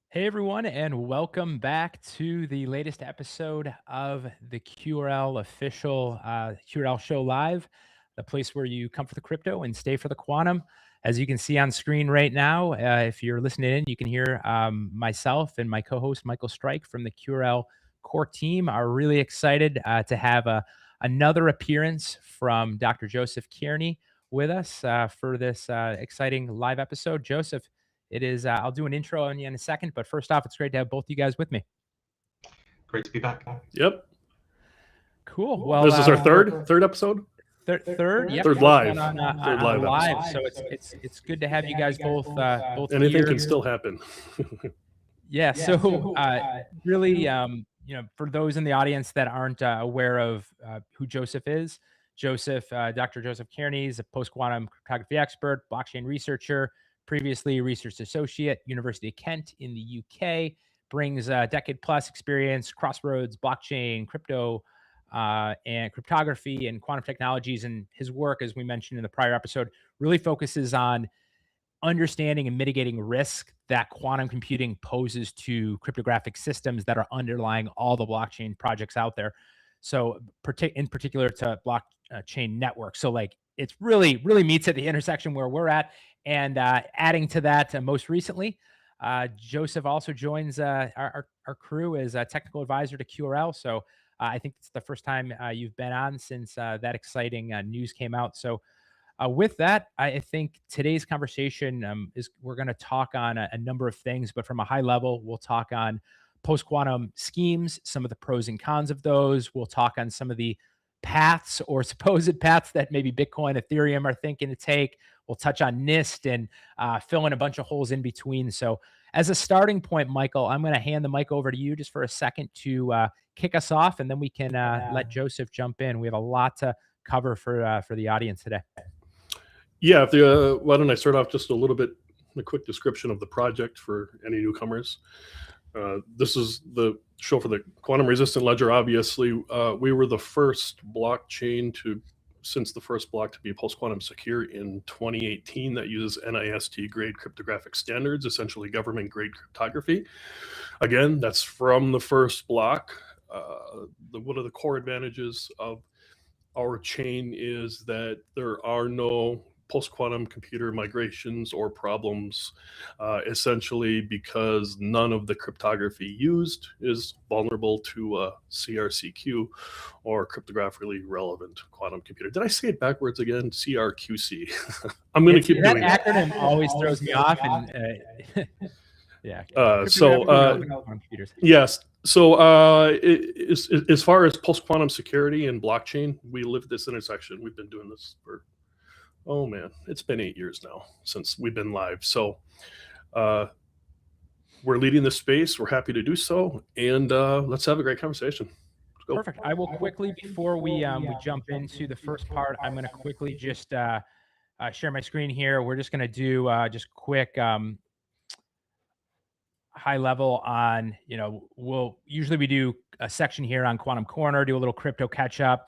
Hey everyone, and welcome back to the latest episode of the QRL official QRL Show Live, the place where you come for the crypto and stay for the quantum. As you can see on screen right now, if you're listening in, you can hear myself and my co-host Michael Strike from the QRL core team are really excited to have another appearance from Dr. Joseph Kearney with us for this exciting live episode. Joseph, it is, I'll do an intro on you in a second, but first off, it's great to have both you guys with me. Great to be back. Yep. Cool. Well, This is our third episode. Third, yep, Third live. on Third live live. episode. So it's good to have you guys both Anything here. can still happen. Yeah. So really, for those in the audience that aren't aware of who Joseph is, Dr. Joseph Kearney is a post-quantum cryptography expert, blockchain researcher, previously research associate, University of Kent in the UK, brings a decade-plus experience, crossroads, blockchain, crypto, and cryptography and quantum technologies. And his work, as we mentioned in the prior episode, really focuses on understanding and mitigating risk that quantum computing poses to cryptographic systems that are underlying all the blockchain projects out there. So in particular to blockchain networks. So like it's really meets at the intersection where we're at. And adding to that, most recently, Joseph also joins our crew as a technical advisor to QRL. So I think it's the first time you've been on since that exciting news came out. So with that, I think today's conversation is we're going to talk on a number of things, but from a high level, we'll talk on post-quantum schemes, some of the pros and cons of those. We'll talk on some of the paths or supposed paths that maybe Bitcoin, Ethereum are thinking to take. We'll touch on NIST and fill in a bunch of holes in between. So as a starting point, Michael, I'm going to hand the mic over to you just for a second to kick us off, and then we can let Joseph jump in. We have a lot to cover for the audience today. Yeah. Why don't I start off just a quick description of the project for any newcomers. This is the show for the quantum resistant ledger. Obviously, we were the first blockchain since the first block to be post-quantum secure in 2018 that uses NIST grade cryptographic standards, essentially government grade cryptography. Again, that's from the first block. One of the core advantages of our chain is that there are no post-quantum computer migrations or problems, essentially because none of the cryptography used is vulnerable to CRCQ or cryptographically relevant quantum computer. Did I say it backwards again? CRQC. I'm going to keep doing that. That acronym always throws me off. And yeah. Yes. So as far as post-quantum security and blockchain, we live at this intersection. We've been doing this for, oh man, it's been 8 years now since we've been live. So we're leading this space. We're happy to do so. And let's have a great conversation. Perfect. I will quickly, before we jump into the first part, I'm going to quickly just share my screen here. We're just going to do just quick high level on, we do a section here on Quantum Corner, do a little crypto catch up.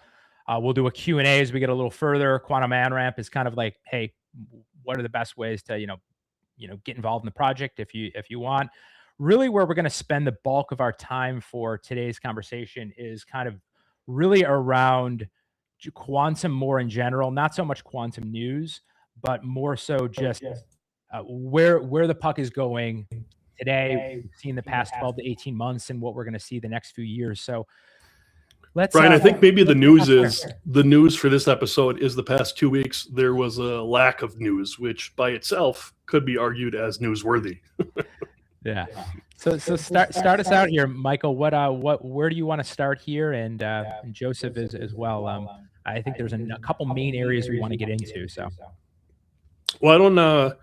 We'll do a Q&A as we get a little further. Quantum AnRamp is kind of like, hey, what are the best ways to, get involved in the project if you want. Really where we're going to spend the bulk of our time for today's conversation is kind of really around quantum more in general, not so much quantum news, but more so just where the puck is going today. We've seen the past 12 to 18 months and what we're going to see the next few years. So Brian, I think maybe the news for this episode is the past 2 weeks, there was a lack of news, which by itself could be argued as newsworthy. Yeah. So start us out here, Michael. Where do you want to start here? And Joseph as well. I think there's a couple main areas we want to get into. So, well,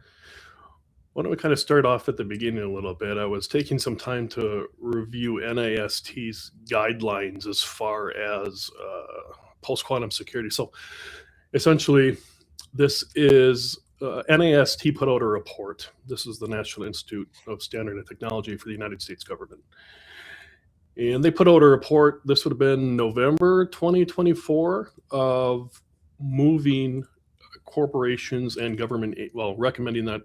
why don't we kind of start off at the beginning a little bit? I was taking some time to review NIST's guidelines as far as post-quantum security. So essentially, this is NIST put out a report. This is the National Institute of Standards and Technology for the United States government. And they put out a report, this would have been November 2024, of moving corporations and government, recommending that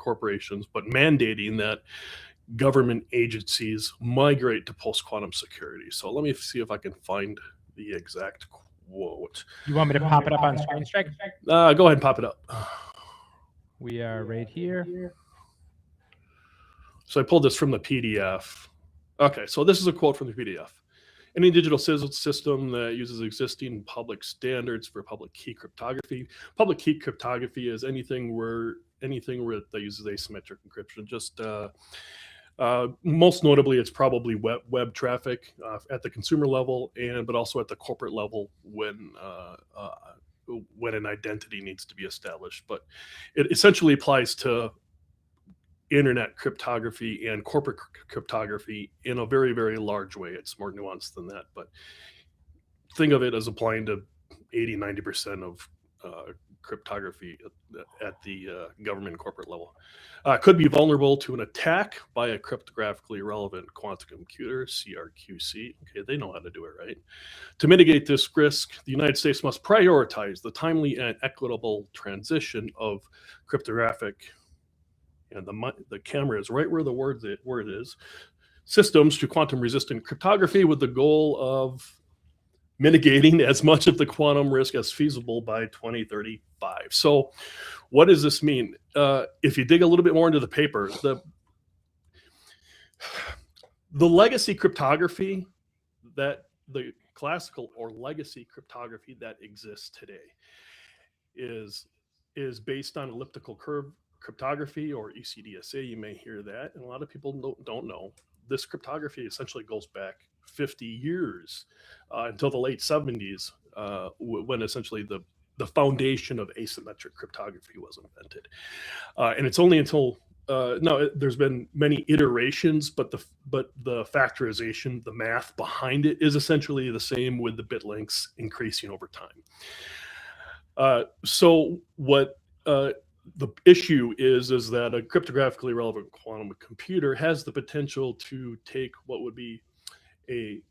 corporations, but mandating that government agencies migrate to post-quantum security. So let me see if I can find the exact quote. You want me to pop it up on screen, Strike? Go ahead and pop it up. We are right here. So I pulled this from the PDF. Okay, so this is a quote from the PDF. Any digital system that uses existing public standards for public key cryptography. Public key cryptography is anything where that uses asymmetric encryption. Just most notably, it's probably web traffic at the consumer level, but also at the corporate level when an identity needs to be established. But it essentially applies to internet cryptography and corporate cryptography in a very, very large way. It's more nuanced than that, but think of it as applying to 80-90% of cryptography at the government and corporate level. Could be vulnerable to an attack by a cryptographically relevant quantum computer, CRQC. Okay, they know how to do it, right? To mitigate this risk, the United States must prioritize the timely and equitable transition of cryptographic, and the camera is right where the word is, systems to quantum-resistant cryptography with the goal of mitigating as much of the quantum risk as feasible by 2035. So what does this mean? If you dig a little bit more into the paper, the legacy cryptography, that the classical or legacy cryptography that exists today is based on elliptical curve cryptography, or ECDSA. You may hear that, and a lot of people don't know. This cryptography essentially goes back 50 years until the late 70s, when essentially the foundation of asymmetric cryptography was invented. And it's only until now there's been many iterations, but the factorization, the math behind it, is essentially the same, with the bit lengths increasing over time. So what the issue is that a cryptographically relevant quantum computer has the potential to take what would be a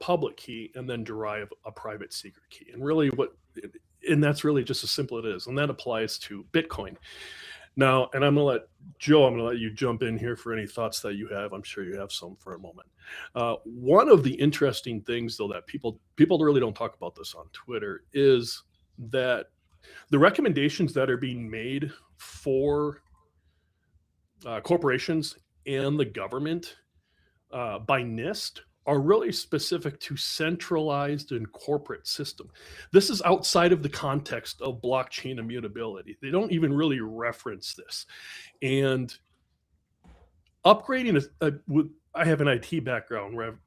public key and then derive a private secret key. And that's really just as simple as it is. And that applies to Bitcoin. Now, and I'm going to let you jump in here for any thoughts that you have. I'm sure you have some for a moment. One of the interesting things, though, that people really don't talk about this on Twitter, is that the recommendations that are being made for corporations and the government by NIST are really specific to centralized and corporate system. This is outside of the context of blockchain immutability. They don't even really reference this. And upgrading, I have an IT background where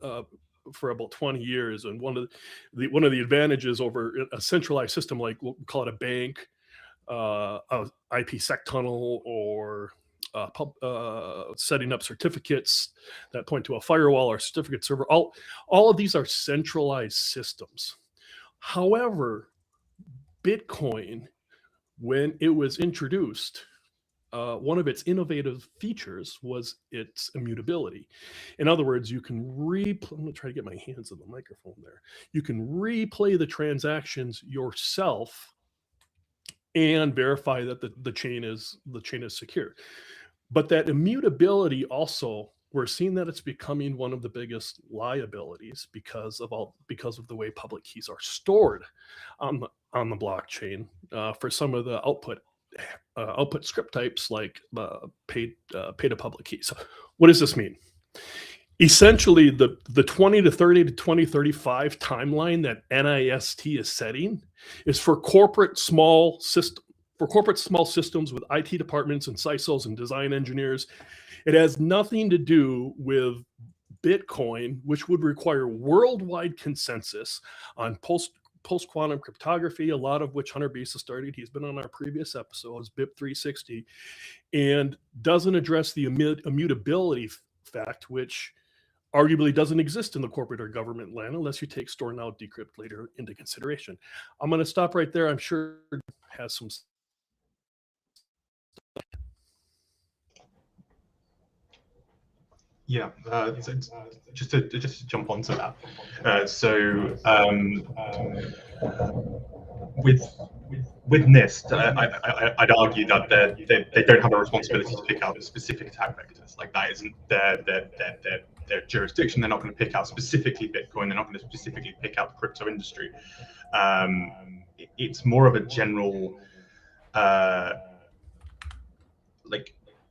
I've for about 20 years, and one of the advantages over a centralized system, like we'll call it a bank, a IPsec tunnel, or setting up certificates that point to a firewall or certificate server, all of these are centralized systems. However, Bitcoin, when it was introduced, one of its innovative features was its immutability. In other words, you can I'm going to try to get my hands on the microphone there. You can replay the transactions yourself and verify that the chain is secure. But that immutability also, we're seeing that it's becoming one of the biggest liabilities because of the way public keys are stored on the blockchain for some of the output script types, like pay to public keys. So what does this mean? Essentially, the 2030 to 2035 timeline that NIST is setting is for corporate small systems with IT departments and CISOs and design engineers. It has nothing to do with Bitcoin, which would require worldwide consensus on post-quantum cryptography, a lot of which Hunter Beast has started. He's been on our previous episodes, BIP 360, and doesn't address the immutability fact, which arguably doesn't exist in the corporate or government land unless you take store now, decrypt later into consideration. I'm going to stop right there. I'm sure it has some. Yeah, just to jump onto that. With with NIST, I'd argue that they don't have a responsibility to pick out specific attack vectors. Like that isn't their jurisdiction. They're not going to pick out specifically Bitcoin. They're not going to specifically pick out the crypto industry. It's more of a general,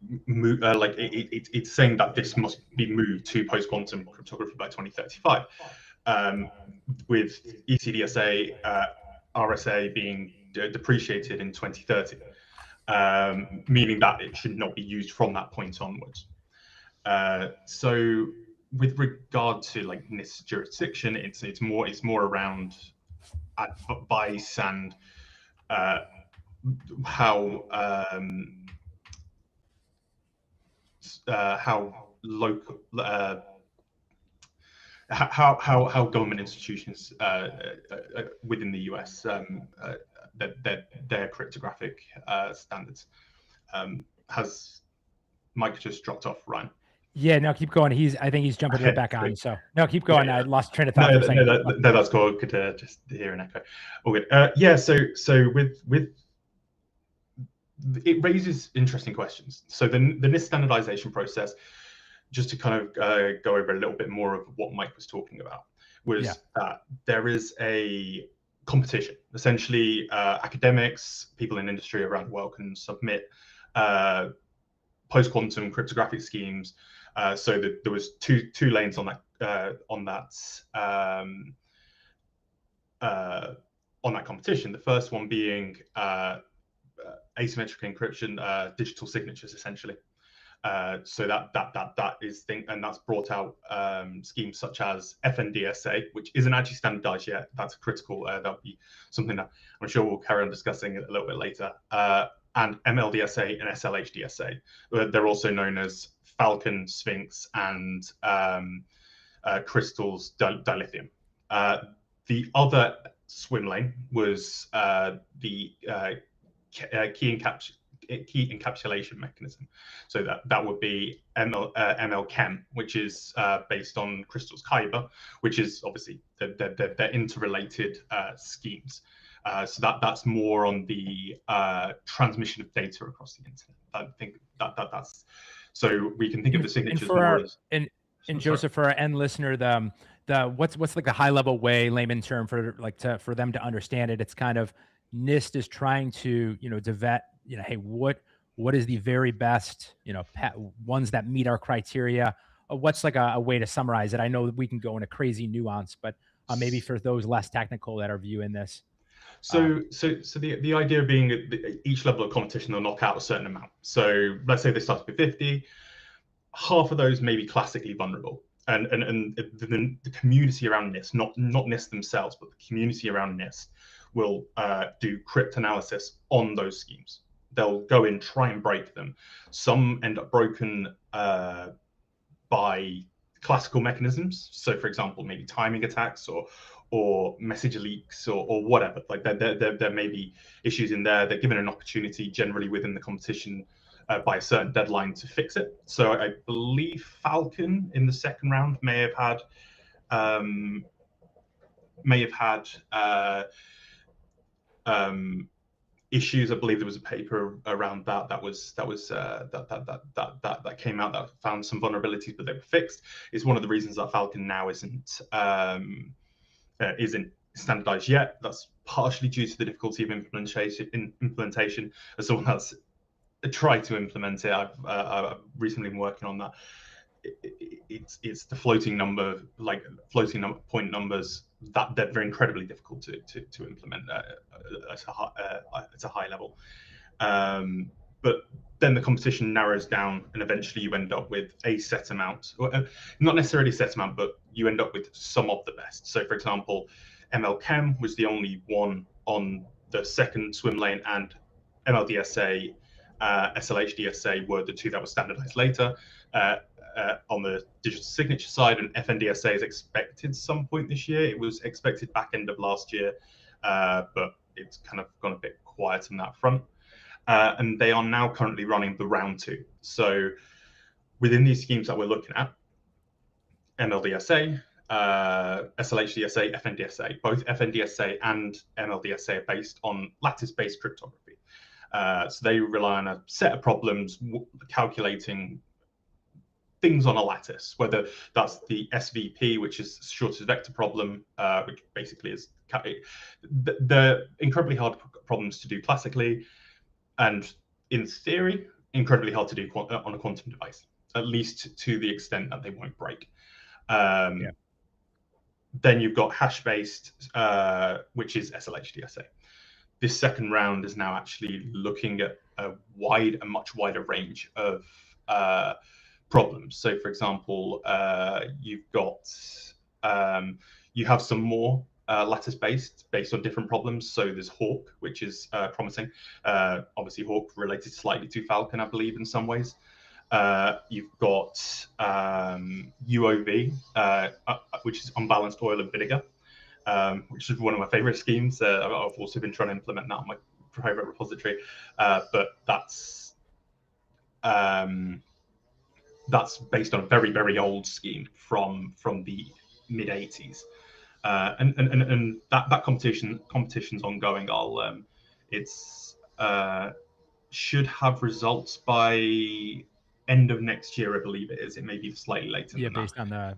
it's saying that this must be moved to post-quantum cryptography by 2035, with ECDSA, RSA being depreciated in 2030, meaning that it should not be used from that point onwards. So with regard to like NIST jurisdiction, it's more around advice and how local how government institutions within the US their cryptographic standards. Has Mike just dropped off, Ryan? Yeah, no, keep going. I think he's jumping right back on. So no, keep going. Yeah. I lost train of thought for a second. No, that's cool. Could just hear an echo. All good. Yeah. So with it raises interesting questions. So the NIST standardization process, just to kind of go over a little bit more of what Mike was talking about, was that there is a competition. Essentially, academics, people in industry around the world can submit post-quantum cryptographic schemes. So that there was two lanes on that competition. The first one being asymmetric encryption, digital signatures, essentially. So that is thing, and that's brought out schemes such as FNDSA, which isn't actually standardized yet. That's critical. That'll be something that I'm sure we'll carry on discussing a little bit later. And MLDSA and SLHDSA. They're also known as Falcon, Sphinx, and Crystal's dilithium. The other swim lane was the key encapsulation mechanism. So that would be MLChem, which is based on Crystal's Kyber, which is obviously they're interrelated schemes. So that's more on the transmission of data across the internet. I think that's so we can think of the signatures more as. And Joseph, for our end listener, the what's like the high level way, layman term for for them to understand it. It's kind of NIST is trying to to vet hey, what is the very best ones that meet our criteria. What's like a way to summarize it? I know that we can go into crazy nuance, but maybe for those less technical that are viewing this. So the idea being that each level of competition will knock out a certain amount. So let's say they start with 50, half of those may be classically vulnerable, and the community around NIST, not NIST themselves, but the community around NIST will do cryptanalysis on those schemes. They'll go in, try and break them. Some end up broken by classical mechanisms. So, for example, maybe timing attacks or message leaks or whatever. Like there may be issues in there. They're given an opportunity, generally within the competition, by a certain deadline to fix it. So I believe Falcon in the second round may have had issues. I believe there was a paper around that came out that found some vulnerabilities, but they were fixed. It's one of the reasons that Falcon now isn't standardized yet. That's partially due to the difficulty of implementation. As someone that's tried to implement it, I've recently been working on that. It's the floating point numbers that they're incredibly difficult to implement at a high level. But then the competition narrows down, and eventually you end up with a set amount, not necessarily a set amount, but you end up with some of the best. So, for example, MLChem was the only one on the second swim lane, and MLDSA, SLHDSA were the two that were standardized later. On the digital signature side, and FNDSA is expected some point this year. It was expected back end of last year, but it's kind of gone a bit quiet on that front. And they are now currently running the round 2. So within these schemes that we're looking at, MLDSA, SLHDSA, FNDSA. Both FNDSA and MLDSA are based on lattice-based cryptography. So they rely on a set of problems calculating things on a lattice, whether that's the SVP, which is shortest vector problem, which basically is the incredibly hard problems to do classically, and in theory, incredibly hard to do on a quantum device, at least to the extent that they won't break. Then you've got hash-based, which is SLHDSA. This second round is now actually looking at a much wider range of problems. So, for example, you've got you have some more lattice-based based on different problems. So there's Hawk, which is promising. Obviously, Hawk related slightly to Falcon, I believe, in some ways. You've got UOV, which is unbalanced oil and vinegar, which is one of my favorite schemes. I've also been trying to implement that on my private repository, but that's based on a very, very old scheme from the mid 80s, and that competition's ongoing. It's should have results by end of next year, I believe it is. It may be slightly later. Yeah, based on the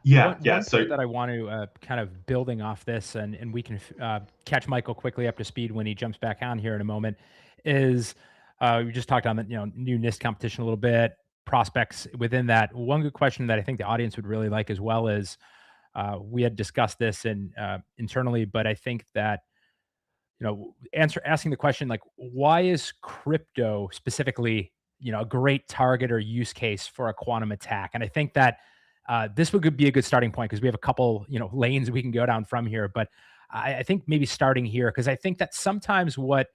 One point that I want to kind of building off this, and we can catch Michael quickly up to speed when he jumps back on here in a moment, is we just talked on the new NIST competition a little bit, prospects within that. One good question that I think the audience would really like as well is we had discussed this internally, but I think that asking the question like, why is crypto specifically a great target or use case for a quantum attack? And I think that this would be a good starting point because we have a couple lanes we can go down from here. But I think maybe starting here, because I think that sometimes what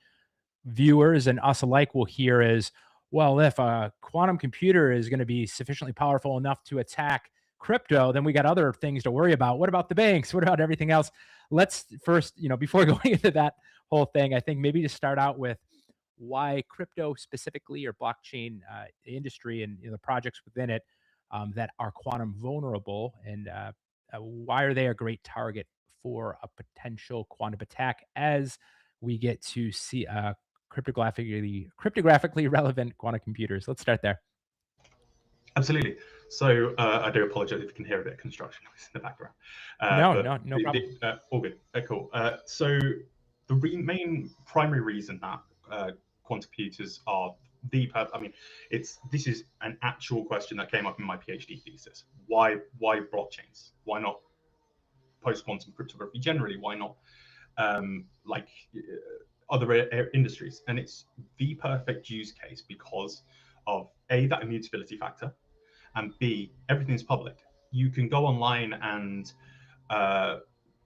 viewers and us alike will hear is, well, if a quantum computer is going to be sufficiently powerful enough to attack crypto, then we got other things to worry about. What about the banks? What about everything else? Let's first, before going into that whole thing, I think maybe to start out with why crypto specifically, or blockchain industry and the projects within it that are quantum vulnerable, and why are they a great target for a potential quantum attack as we get to see cryptographically relevant quantum computers. Let's start there. Absolutely. So I do apologize if you can hear a bit of construction noise in the background. No problem. All good. Cool. So the main primary reason that quantum computers are this is an actual question that came up in my PhD thesis. Why blockchains? Why not post-quantum cryptography generally? Why not other industries? And it's the perfect use case because of A, that immutability factor, and B, everything's public. You can go online and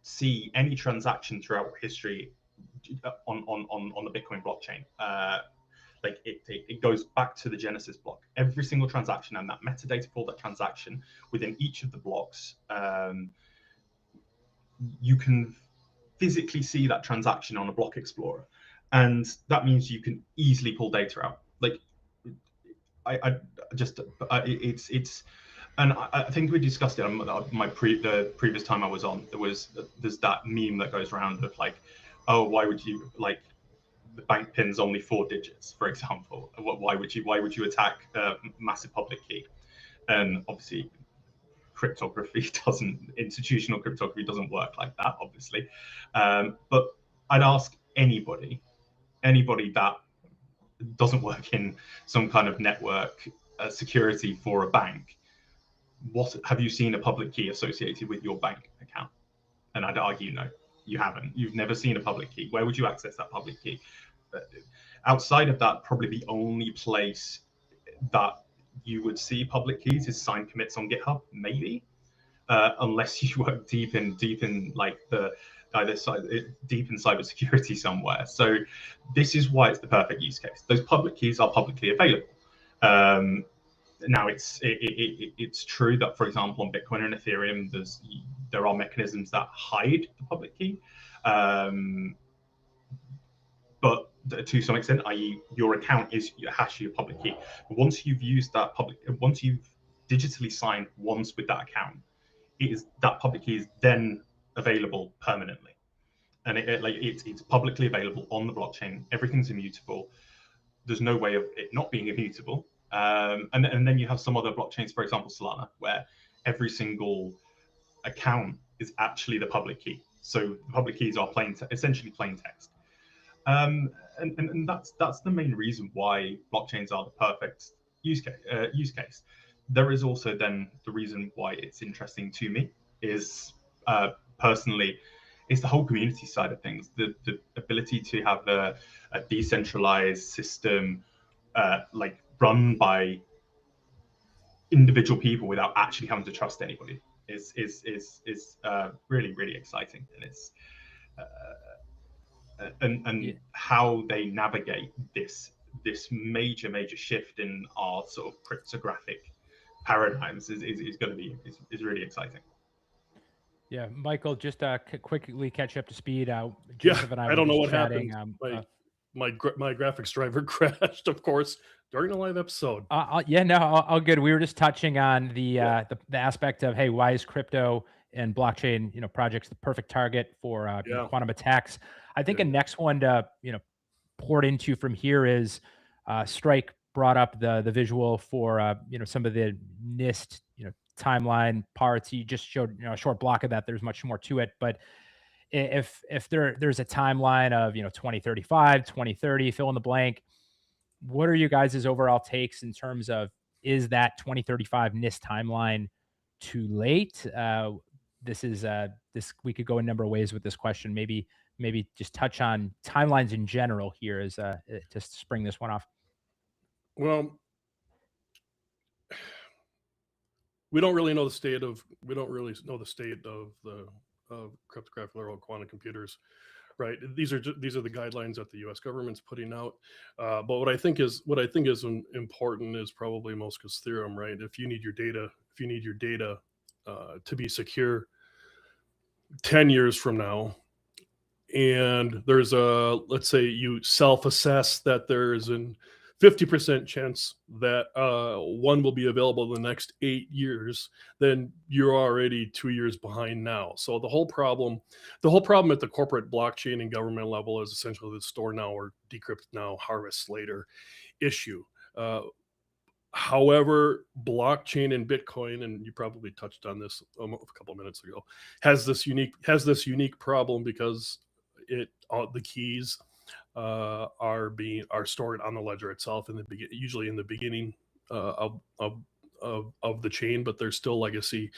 see any transaction throughout history on the Bitcoin blockchain. It goes back to the Genesis block. Every single transaction and that metadata for that transaction within each of the blocks, you can physically see that transaction on a block explorer, and that means you can easily pull data out. And I think we discussed it on the previous time I was on. There's that meme that goes around of like, oh, why would you the bank pin's only 4 digits, for example. Why would you attack a massive public key? And obviously, institutional cryptography doesn't work like that, obviously. But I'd ask anybody that doesn't work in some kind of network security for a bank, what have you seen a public key associated with your bank account? And I'd argue no, you haven't. You've never seen a public key. Where would you access that public key? Outside of that, probably the only place that you would see public keys is signed commits on GitHub, maybe, unless you work deep in like the either side, deep in cybersecurity somewhere. So this is why it's the perfect use case. Those public keys are publicly available. Now it's true that, for example, on Bitcoin and Ethereum, there are mechanisms that hide the public key, but to some extent, i.e., your account is your public key. But once you've used that once you've digitally signed once with that account, that public key is then available permanently, and it's publicly available on the blockchain. Everything's immutable. There's no way of it not being immutable. And then you have some other blockchains, for example, Solana, where every single account is actually the public key. So the public keys are essentially plain text. And that's the main reason why blockchains are the perfect use case. There is also then the reason why it's interesting to me is personally, it's the whole community side of things, the ability to have a decentralized system run by individual people without actually having to trust anybody is really, really exciting. And it's how they navigate this major shift in our sort of cryptographic paradigms is going to be really exciting. Yeah, Michael, just quickly catch up to speed. Joseph and I don't know what happened. My graphics driver crashed, of course, during a live episode. Yeah, no, all good. We were just touching on the aspect of, hey, why is crypto and blockchain, projects the perfect target for quantum attacks? I think a next one to port into from here is Strike brought up the visual for some of the NIST timeline parts. He just showed a short block of that. There's much more to it, but if there's a timeline of 2035, 2030, fill in the blank, what are you guys' overall takes in terms of, is that 2035 NIST timeline too late? This we could go a number of ways with this question. Maybe just touch on timelines in general here as to spring this one off. Well, we don't really know the state of cryptographic level quantum computers, right? These are the guidelines that the U.S. government's putting out. But what I think is important is probably Moska's theorem, right? If you need your data to be secure 10 years from now, and there's let's say you self-assess that there's an 50% chance that one will be available in the next 8 years, then you're already 2 years behind now. So the whole problem at the corporate blockchain and government level is essentially the store now or decrypt now, harvest later issue. However, blockchain and Bitcoin, and you probably touched on this a couple of minutes ago, has this unique problem because the keys are stored on the ledger itself usually in the beginning of the chain, but there's still legacy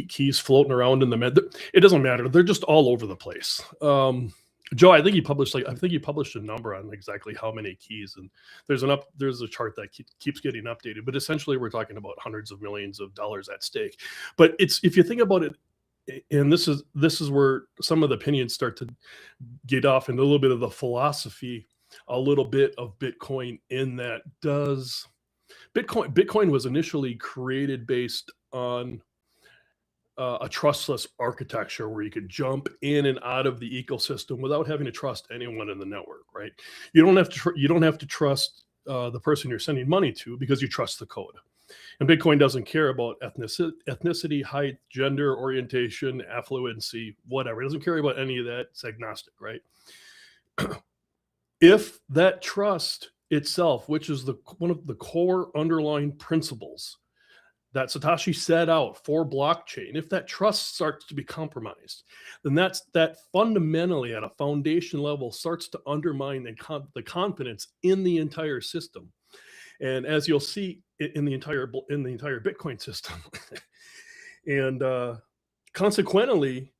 keys floating around in the mid. It doesn't matter. They're just all over the place. Joe, I think you published a number on exactly how many keys, and there's a chart that keeps getting updated. But essentially, we're talking about hundreds of millions of dollars at stake. But if you think about it, and this is where some of the opinions start to get off into a little bit of the philosophy, a little bit of Bitcoin. In that, Bitcoin was initially created based on a trustless architecture where you could jump in and out of the ecosystem without having to trust anyone in the network, right? You don't have to trust the person you're sending money to because you trust the code. And Bitcoin doesn't care about ethnicity, height, gender, orientation, affluency, whatever. It doesn't care about any of that. It's agnostic, right? If that trust itself, which is one of the core underlying principles that Satoshi set out for blockchain, if that trust starts to be compromised, then that fundamentally at a foundation level starts to undermine the confidence in the entire system. And as you'll see in the entire Bitcoin system, and consequently,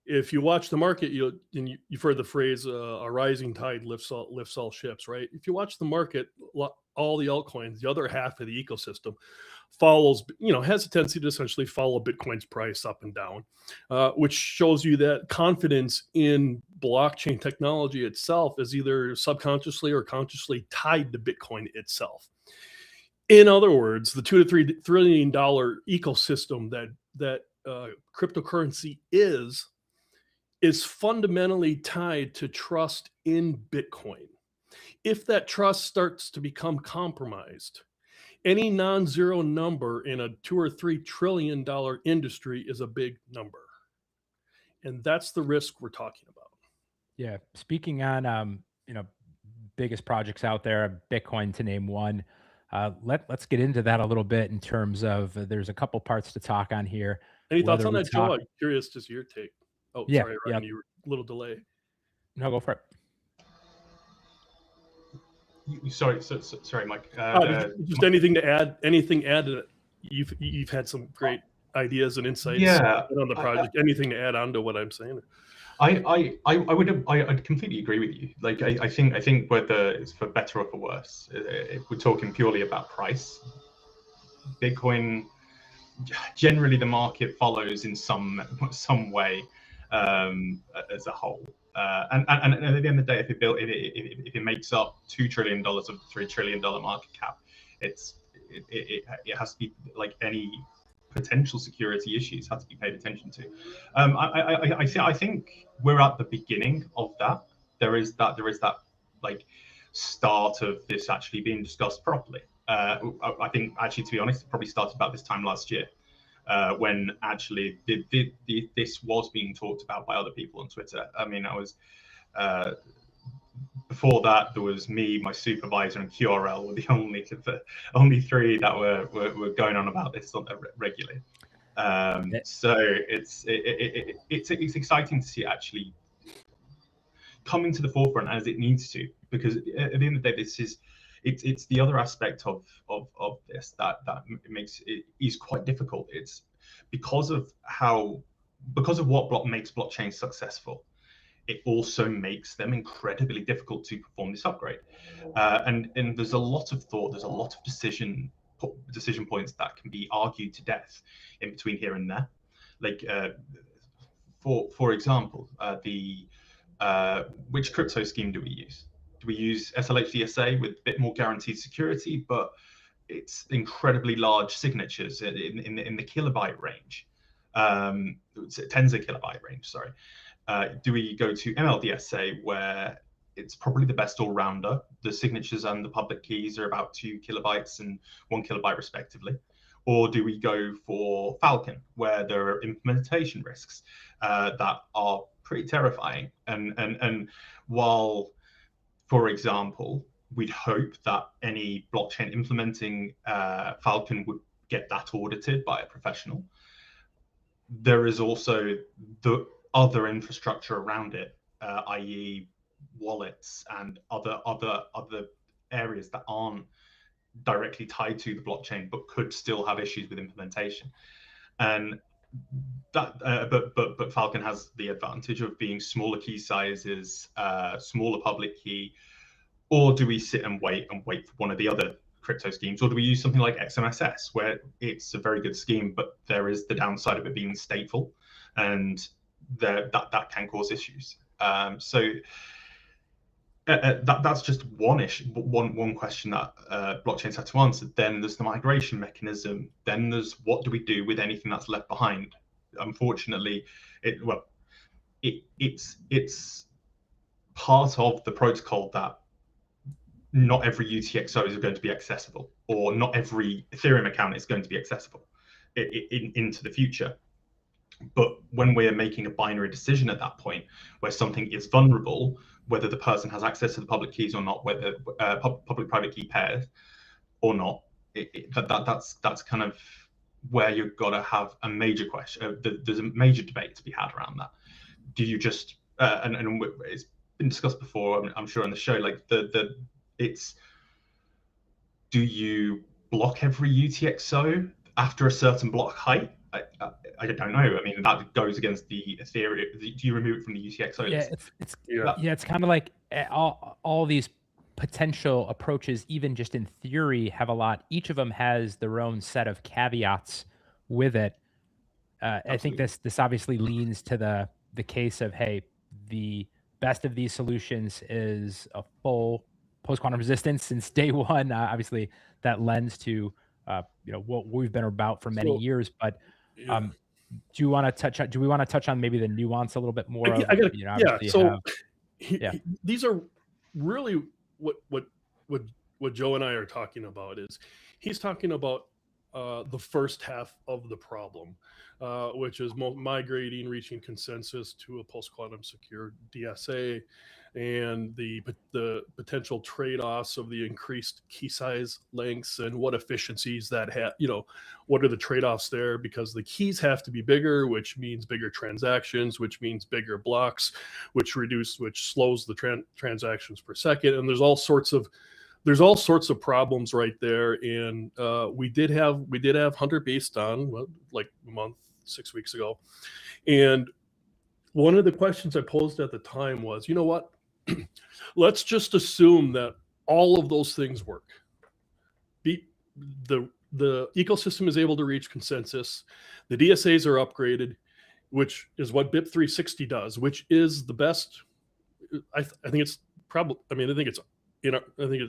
if you watch the market, you've heard the phrase "a rising tide lifts all ships," right? If you watch the market, all the altcoins, the other half of the ecosystem, has a tendency to essentially follow Bitcoin's price up and down, which shows you that confidence in blockchain technology itself is either subconsciously or consciously tied to Bitcoin itself. In other words, the $2 to $3 trillion ecosystem that cryptocurrency is fundamentally tied to trust in Bitcoin. If that trust starts to become compromised, any non-zero number in a $2 or $3 trillion industry is a big number. And that's the risk we're talking about. Yeah. Speaking on, biggest projects out there, Bitcoin to name one. Let's get into that a little bit in terms of there's a couple parts to talk on here. Any thoughts on that, Joe? I'm curious to see your take. Oh, yeah, sorry, Ryan, you were a little delay. No, go for it. Sorry, Mike. Just anything to add? Anything added? You've had some great ideas and insights on the project. Anything to add on to what I'm saying? I'd completely agree with you. Like I think whether it's for better or for worse, if we're talking purely about price, Bitcoin, generally the market follows in some way as a whole. And at the end of the day, if it makes up $2 trillion of the $3 trillion market cap, it has to be like any potential security issues have to be paid attention to. I think we're at the beginning of that. There is that like start of this actually being discussed properly. I think actually, to be honest, it probably started about this time last year. When actually this was being talked about by other people on Twitter. I mean, I was before that there was me, my supervisor, and QRL were the only three that were going on about this regularly. So it's exciting to see it actually coming to the forefront as it needs to, because at the end of the day, it's the other aspect of this that makes it is quite difficult. It's because of what makes blockchain successful. It also makes them incredibly difficult to perform this upgrade. And there's a lot of thought, there's a lot of decision points that can be argued to death in between here and there. Like for example, which crypto scheme do we use? Do we use SLHDSA with a bit more guaranteed security, but it's incredibly large signatures in the kilobyte range, tens of kilobyte range, sorry. Do we go to MLDSA, where it's probably the best all-rounder? The signatures and the public keys are about 2 kilobytes and 1 kilobyte respectively. Or do we go for Falcon, where there are implementation risks that are pretty terrifying? And while, for example, we'd hope that any blockchain implementing Falcon would get that audited by a professional, there is also the other infrastructure around it, i.e. wallets and other areas that aren't directly tied to the blockchain but could still have issues with implementation. And that but Falcon has the advantage of being smaller key sizes, smaller public key. Or do we sit and wait for one of the other crypto schemes? Or do we use something like XMSS, where it's a very good scheme, but there is the downside of it being stateful, and that can cause issues. So that's just one question that blockchains have to answer. Then there's the migration mechanism. Then there's what do we do with anything that's left behind? Unfortunately, it's part of the protocol that not every UTXO is going to be accessible, or not every Ethereum account is going to be accessible into the future. But when we're making a binary decision at that point, where something is vulnerable, whether the person has access to the public keys or not, whether public-private key pairs or not, that's kind of where you've got to have a major question. There's a major debate to be had around that. Do you just and it's been discussed before, I'm sure on the show, like do you block every UTXO after a certain block height? I don't know. I mean, that goes against the Ethereum. Do you remove it from the UTXO list? It's kind of like all these potential approaches, even just in theory, have a lot. Each of them has their own set of caveats with it. I think this obviously leans to the case of, hey, the best of these solutions is a full post-quantum resistance since day one. Obviously, that lends to what we've been about for many years. But do we want to touch on maybe the nuance a little bit more? These are really what Joe and I are talking about is He's talking about the first half of the problem, which is migrating, reaching consensus to a post-quantum secure DSA, and the potential trade-offs of the increased key size lengths and what efficiencies that have, what are the trade-offs there, because the keys have to be bigger, which means bigger transactions, which means bigger blocks, which slows the transactions per second. And there's all sorts of problems right there. And we did have Hunter based on like a month, 6 weeks ago. And one of the questions I posed at the time was, you know what? Let's just assume that all of those things work. The ecosystem is able to reach consensus. The DSAs are upgraded, which is what BIP 360 does, which is the best. I think it's probably, I think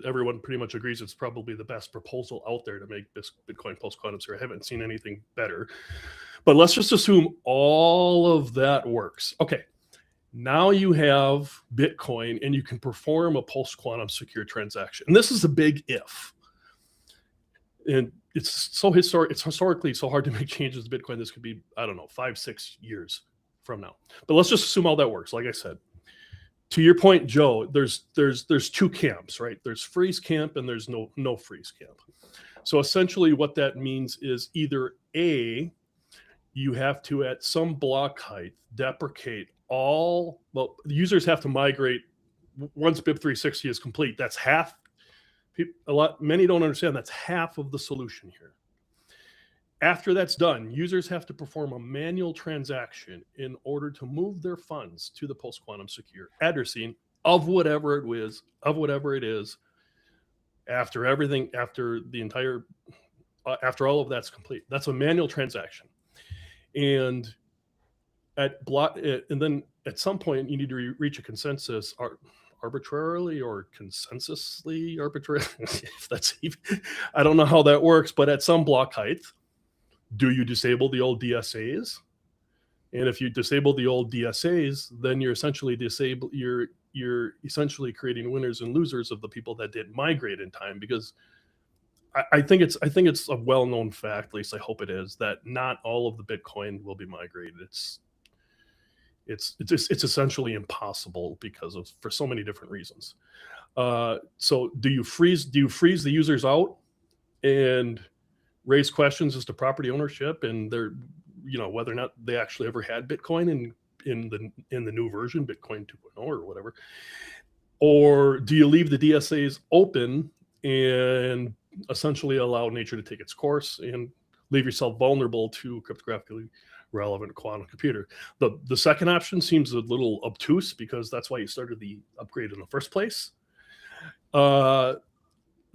everyone pretty much agrees it's probably the best proposal out there to make Bitcoin post-quantum secure. I haven't seen anything better. But let's just assume all of that works. Okay, now you have Bitcoin and you can perform a post-quantum secure transaction. And this is a big if. And it's historically so hard to make changes to Bitcoin. This could be, 5-6 years from now. But let's just assume all that works, like I said. To your point, Joe, there's two camps, right? There's freeze camp and there's no freeze camp. So essentially what that means is either A, you have to, at some block height, deprecate users have to migrate once BIP 360 is complete. That's half. Many don't understand that's half of the solution here. After that's done, users have to perform a manual transaction in order to move their funds to the post-quantum secure addressing of whatever it is, after all of that's complete. That's a manual transaction. And then at some point you need to reach a consensus arbitrarily or consensusly arbitrarily. If that's even, I don't know how that works, but at some block height, do you disable the old DSAs? And if you disable the old DSAs, then you're essentially you're essentially creating winners and losers of the people that didn't migrate in time, because I think it's a well-known fact, at least I hope it is, that not all of the Bitcoin will be migrated. It's essentially impossible for so many different reasons. So do you freeze the users out and raise questions as to property ownership and their, whether or not they actually ever had Bitcoin in the new version, Bitcoin 2.0 or whatever? Or do you leave the DSAs open and essentially allow nature to take its course and leave yourself vulnerable to cryptographically relevant quantum computer? The second option seems a little obtuse, because that's why you started the upgrade in the first place.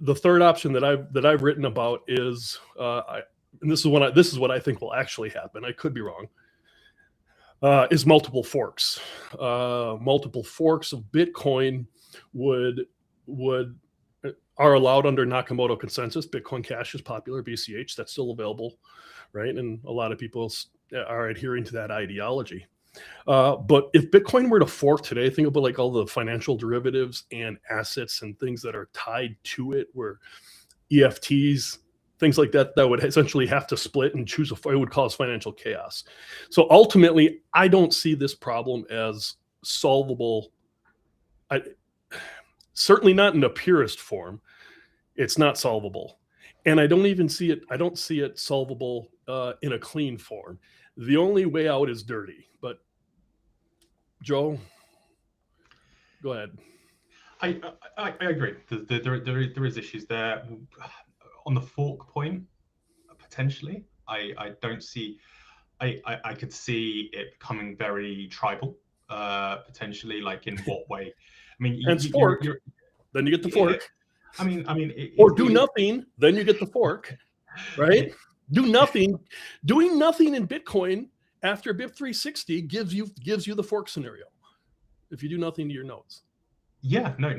The third option that I've written about is, and this is what I think will actually happen. I could be wrong. Is multiple forks. Multiple forks of Bitcoin are allowed under Nakamoto consensus. Bitcoin Cash is popular, BCH, that's still available, right? And a lot of people are adhering to that ideology. But if Bitcoin were to fork today, think about like all the financial derivatives and assets and things that are tied to it, where EFTs, things like that would essentially have to split and choose it would cause financial chaos. So ultimately, I don't see this problem as solvable. Certainly not in a purist form. It's not solvable. And I don't see it solvable in a clean form. The only way out is dirty. But Joe, go ahead. I agree. There is issues there. On the fork point, potentially, I don't see. I could see it becoming very tribal, potentially. Like in what way? I mean, then you get the fork. I mean, or do nothing, then you get the fork, right? Do nothing. Doing nothing in Bitcoin after BIP 360 gives you the fork scenario. If you do nothing to your nodes. Yeah, no,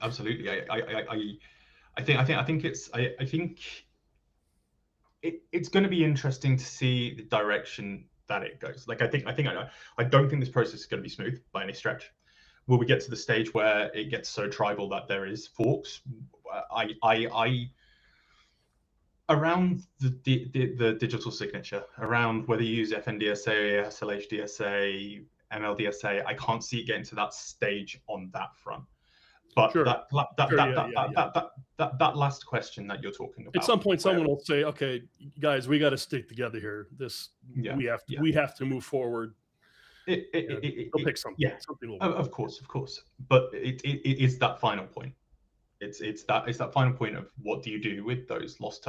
absolutely. I think it's going to be interesting to see the direction that it goes. Like I don't think this process is going to be smooth by any stretch. Will we get to the stage where it gets so tribal that there is forks? around the digital signature, around whether you use FNDSA, SLHDSA, MLDSA, I can't see it getting to that stage on that front. But Sure. that last question that you're talking about. At some point, someone will say, "Okay, guys, we got to stick together here. We have to move forward." They'll pick something. Yeah, something of course. But it is that final point. It's that final point of what do you do with those lost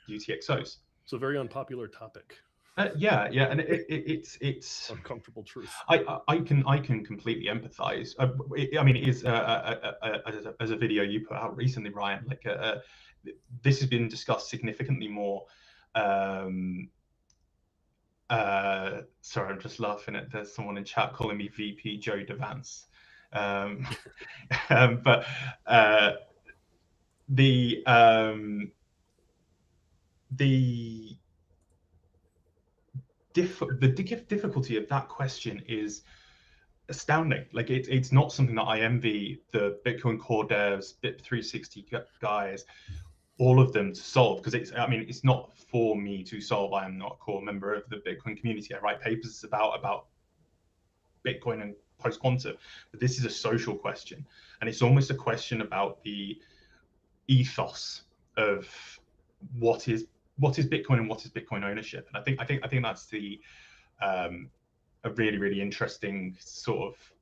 UTXOs. It's a very unpopular topic. Yeah, and it's uncomfortable truth. I can completely empathize. I mean, it is as a video you put out recently, Ryan. Like this has been discussed significantly more. Sorry, I'm just laughing at there's someone in chat calling me VP Joe Devance. But the difficulty of that question is astounding. Like it's not something that I envy the Bitcoin core devs, BIP360 guys, all of them to solve, because it's not for me to solve. I am not a core member of the Bitcoin community. I write papers about Bitcoin and post-quantum, but this is a social question, and it's almost a question about the ethos of what is Bitcoin and what is Bitcoin ownership. And I think that's the a really interesting sort of.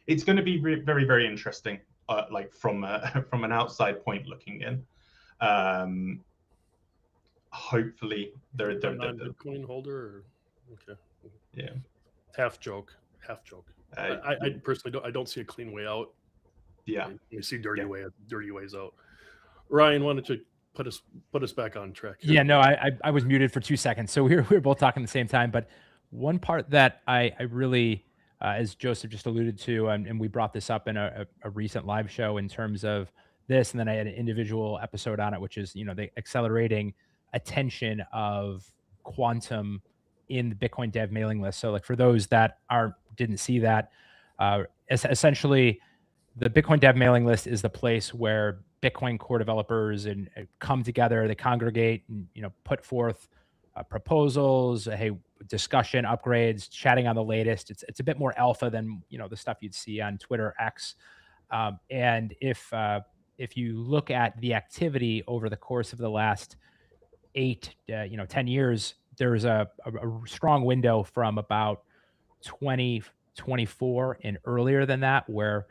It's going to be very very interesting, like from an outside point looking in. Hopefully they're Bitcoin holder. Okay. Yeah. Half joke. I personally don't see a clean way out. Yeah. You see dirty ways out. Ryan, why don't you put us back on track here? Yeah, no, I was muted for 2 seconds, so we were both talking at the same time. But one part that I really, as Joseph just alluded to, and we brought this up in a recent live show in terms of this, and then I had an individual episode on it, which is the accelerating attention of quantum in the Bitcoin dev mailing list. So, like for those that didn't see that, essentially, the Bitcoin dev mailing list is the place where Bitcoin core developers and come together, they congregate and put forth proposals, discussion, upgrades, chatting on the latest. It's a bit more alpha than the stuff you'd see on Twitter X. And if you look at the activity over the course of the last 10 years, there's a strong window from about 2024 and earlier than that, where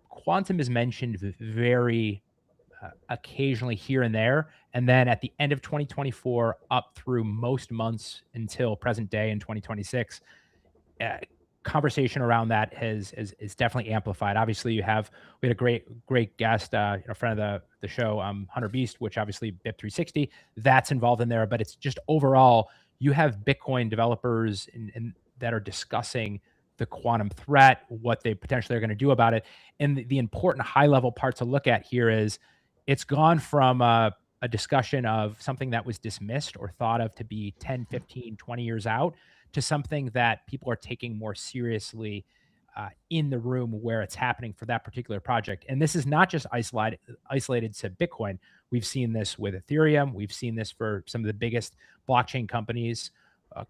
quantum is mentioned very occasionally here and there. And then at the end of 2024 up through most months until present day in 2026, conversation around that is definitely amplified. Obviously, we had a great guest, friend of the show, Hunter Beast, which obviously BIP360 that's involved in there. But it's just overall, you have Bitcoin developers that are discussing the quantum threat, what they potentially are going to do about it. And the important high level part to look at here is it's gone from a discussion of something that was dismissed or thought of to be 10, 15, 20 years out to something that people are taking more seriously in the room where it's happening for that particular project. And this is not just isolated to Bitcoin. We've seen this with Ethereum. We've seen this for some of the biggest blockchain companies,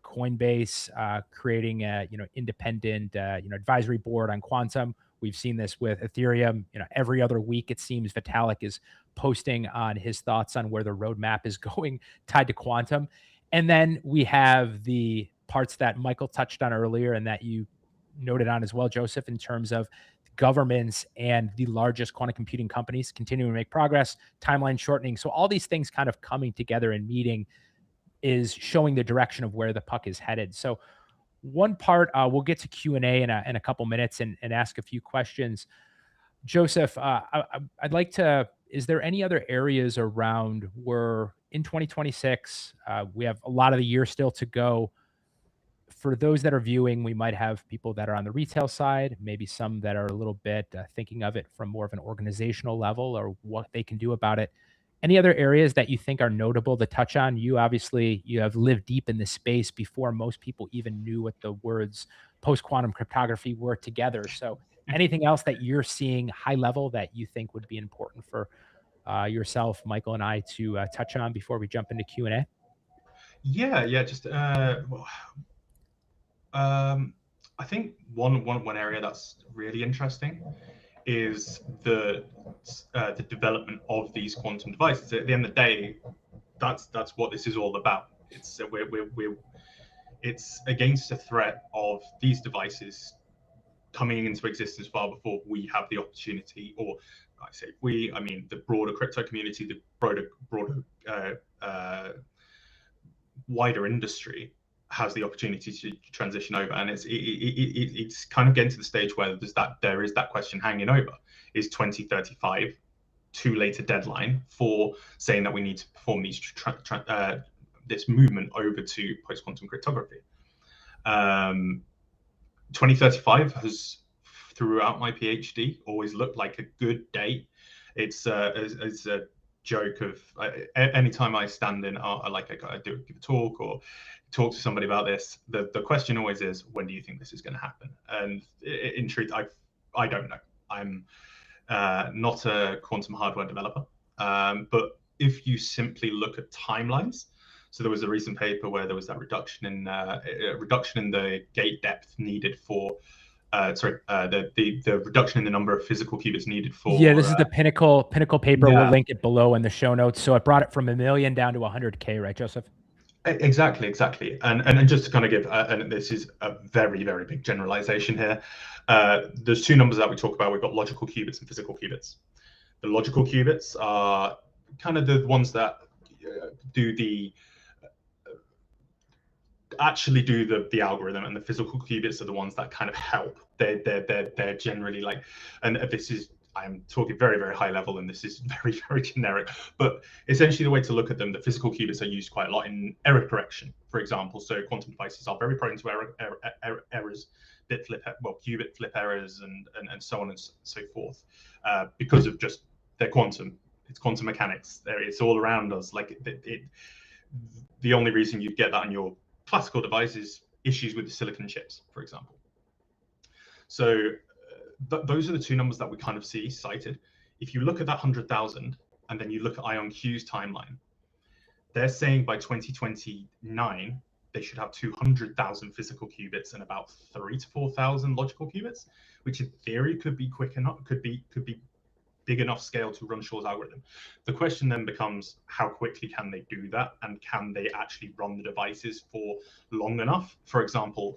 Coinbase creating a independent advisory board on quantum. We've seen this with Ethereum. Every other week it seems Vitalik is posting on his thoughts on where the roadmap is going tied to quantum. And then we have the parts that Michael touched on earlier and that you noted on as well, Joseph, in terms of governments and the largest quantum computing companies continuing to make progress, timeline shortening. So all these things kind of coming together and meeting is showing the direction of where the puck is headed. So one part, we'll get to Q&A in a couple minutes and ask a few questions. Joseph, I'd like to, is there any other areas around where in 2026, we have a lot of the year still to go. For those that are viewing, we might have people that are on the retail side, maybe some that are a little bit thinking of it from more of an organizational level or what they can do about it. Any other areas that you think are notable to touch on? You have lived deep in this space before most people even knew what the words post-quantum cryptography were together. So anything else that you're seeing high level that you think would be important for yourself, Michael, and I to touch on before we jump into Q&A? Yeah. Just I think one area that's really interesting is the development of these quantum devices. At the end of the day, that's what this is all about. It's it's against the threat of these devices coming into existence far before we have the opportunity, or I say we, I mean the broader crypto community, the broader wider industry has the opportunity to transition over. And it's kind of getting to the stage where there is that question hanging over: is 2035 too late a deadline for saying that we need to perform these this movement over to post-quantum cryptography? 2035 has, throughout my PhD, always looked like a good date. It's a joke of anytime I stand in I give a talk or talk to somebody about this, the question always is, when do you think this is going to happen? And in truth, I don't know. I'm not a quantum hardware developer, but if you simply look at timelines, so there was a recent paper where there was that reduction in the gate depth needed for the reduction in the number of physical qubits needed for. Yeah, this is the Pinnacle paper. Yeah. We'll link it below in the show notes. So it brought it from 1 million down to 100K, right, Joseph? Exactly. And just to kind of give, and this is a very, very big generalization here. There's two numbers that we talk about. We've got logical qubits and physical qubits. The logical qubits are kind of the ones that actually do the algorithm, and the physical qubits are the ones that kind of help. They're generally like, and this is, I'm talking very, very high level, and this is very, very generic, but essentially the way to look at them, the physical qubits are used quite a lot in error correction, for example. So quantum devices are very prone to errors, qubit flip errors, and so on and so forth, because of just their quantum. It's quantum mechanics. It's all around us. Like the only reason you get that on your classical device is issues with the silicon chips, for example. So those are the two numbers that we kind of see cited. If you look at that 100,000 and then you look at IonQ's timeline, they're saying by 2029 they should have 200,000 physical qubits and about 3,000 to 4,000 logical qubits, which in theory could be quick enough, could be big enough scale to run Shor's algorithm. The question then becomes, how quickly can they do that, and can they actually run the devices for long enough? For example,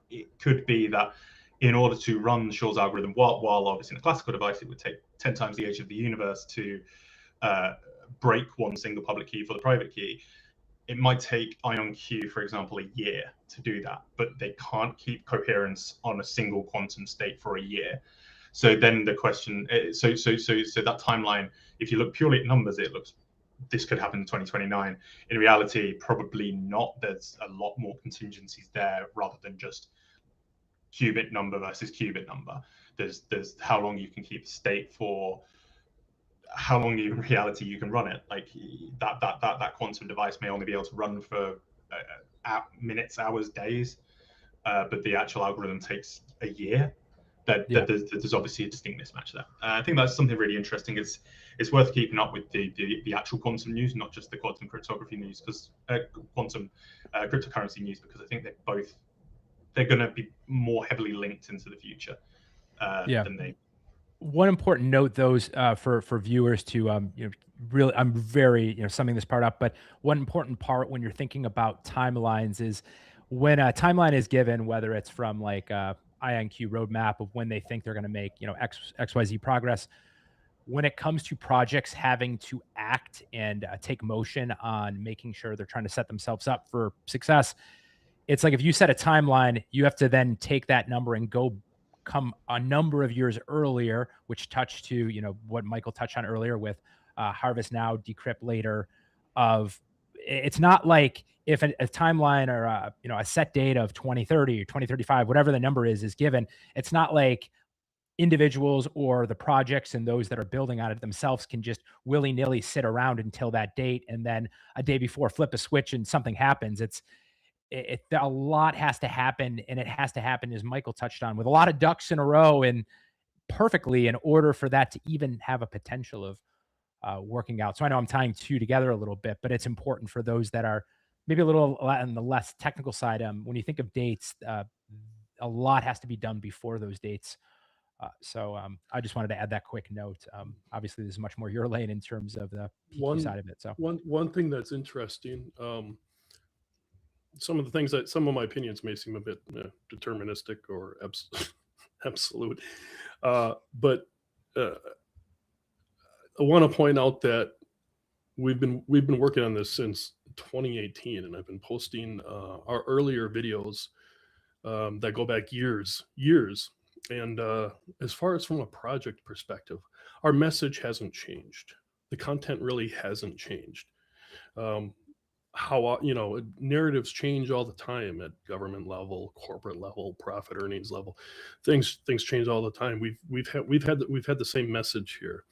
it could be that in order to run Shor's algorithm, while obviously in a classical device it would take 10 times the age of the universe to break one single public key for the private key, it might take IonQ, for example, a year to do that, but they can't keep coherence on a single quantum state for a year. So then the question, so that timeline, if you look purely at numbers, it looks, this could happen in 2029. In reality, probably not. There's a lot more contingencies there rather than just qubit number versus qubit number. There's how long you can keep the state for, how long in reality you can run it. Like that quantum device may only be able to run for minutes, hours, days, but the actual algorithm takes a year. There's obviously a distinct mismatch there. I think that's something really interesting. It's worth keeping up with the actual quantum news, not just the quantum cryptography news, because quantum cryptocurrency news, because I think they're going to be more heavily linked into the future than they. One important note, those for viewers to really, I'm very summing this part up, but one important part when you're thinking about timelines is when a timeline is given, whether it's from like IonQ roadmap of when they think they're going to make XYZ progress. When it comes to projects having to act and take motion on making sure they're trying to set themselves up for success, it's like if you set a timeline, you have to then take that number and go come a number of years earlier, which touched to what Michael touched on earlier with harvest now, decrypt later. It's not like if a timeline or a set date of 2030 or 2035, whatever the number is given, it's not like individuals or the projects and those that are building on it themselves can just willy-nilly sit around until that date and then a day before flip a switch and something happens. A lot has to happen, and it has to happen, as Michael touched on, with a lot of ducks in a row. And perfectly in order for that to even have a potential of working out. So I know I'm tying two together a little bit, but it's important for those that are maybe a little on the less technical side. When you think of dates, a lot has to be done before those dates. So I just wanted to add that quick note. Obviously, there's much more your lane in terms of the PQ side of it. So one thing that's interesting, some of my opinions may seem a bit deterministic or absolute, but I want to point out that we've been working on this since 2018, and I've been posting our earlier videos that go back years. And as far as from a project perspective, our message hasn't changed. The content really hasn't changed. How narratives change all the time at government level, corporate level, profit earnings level. Things change all the time. We've had the same message here.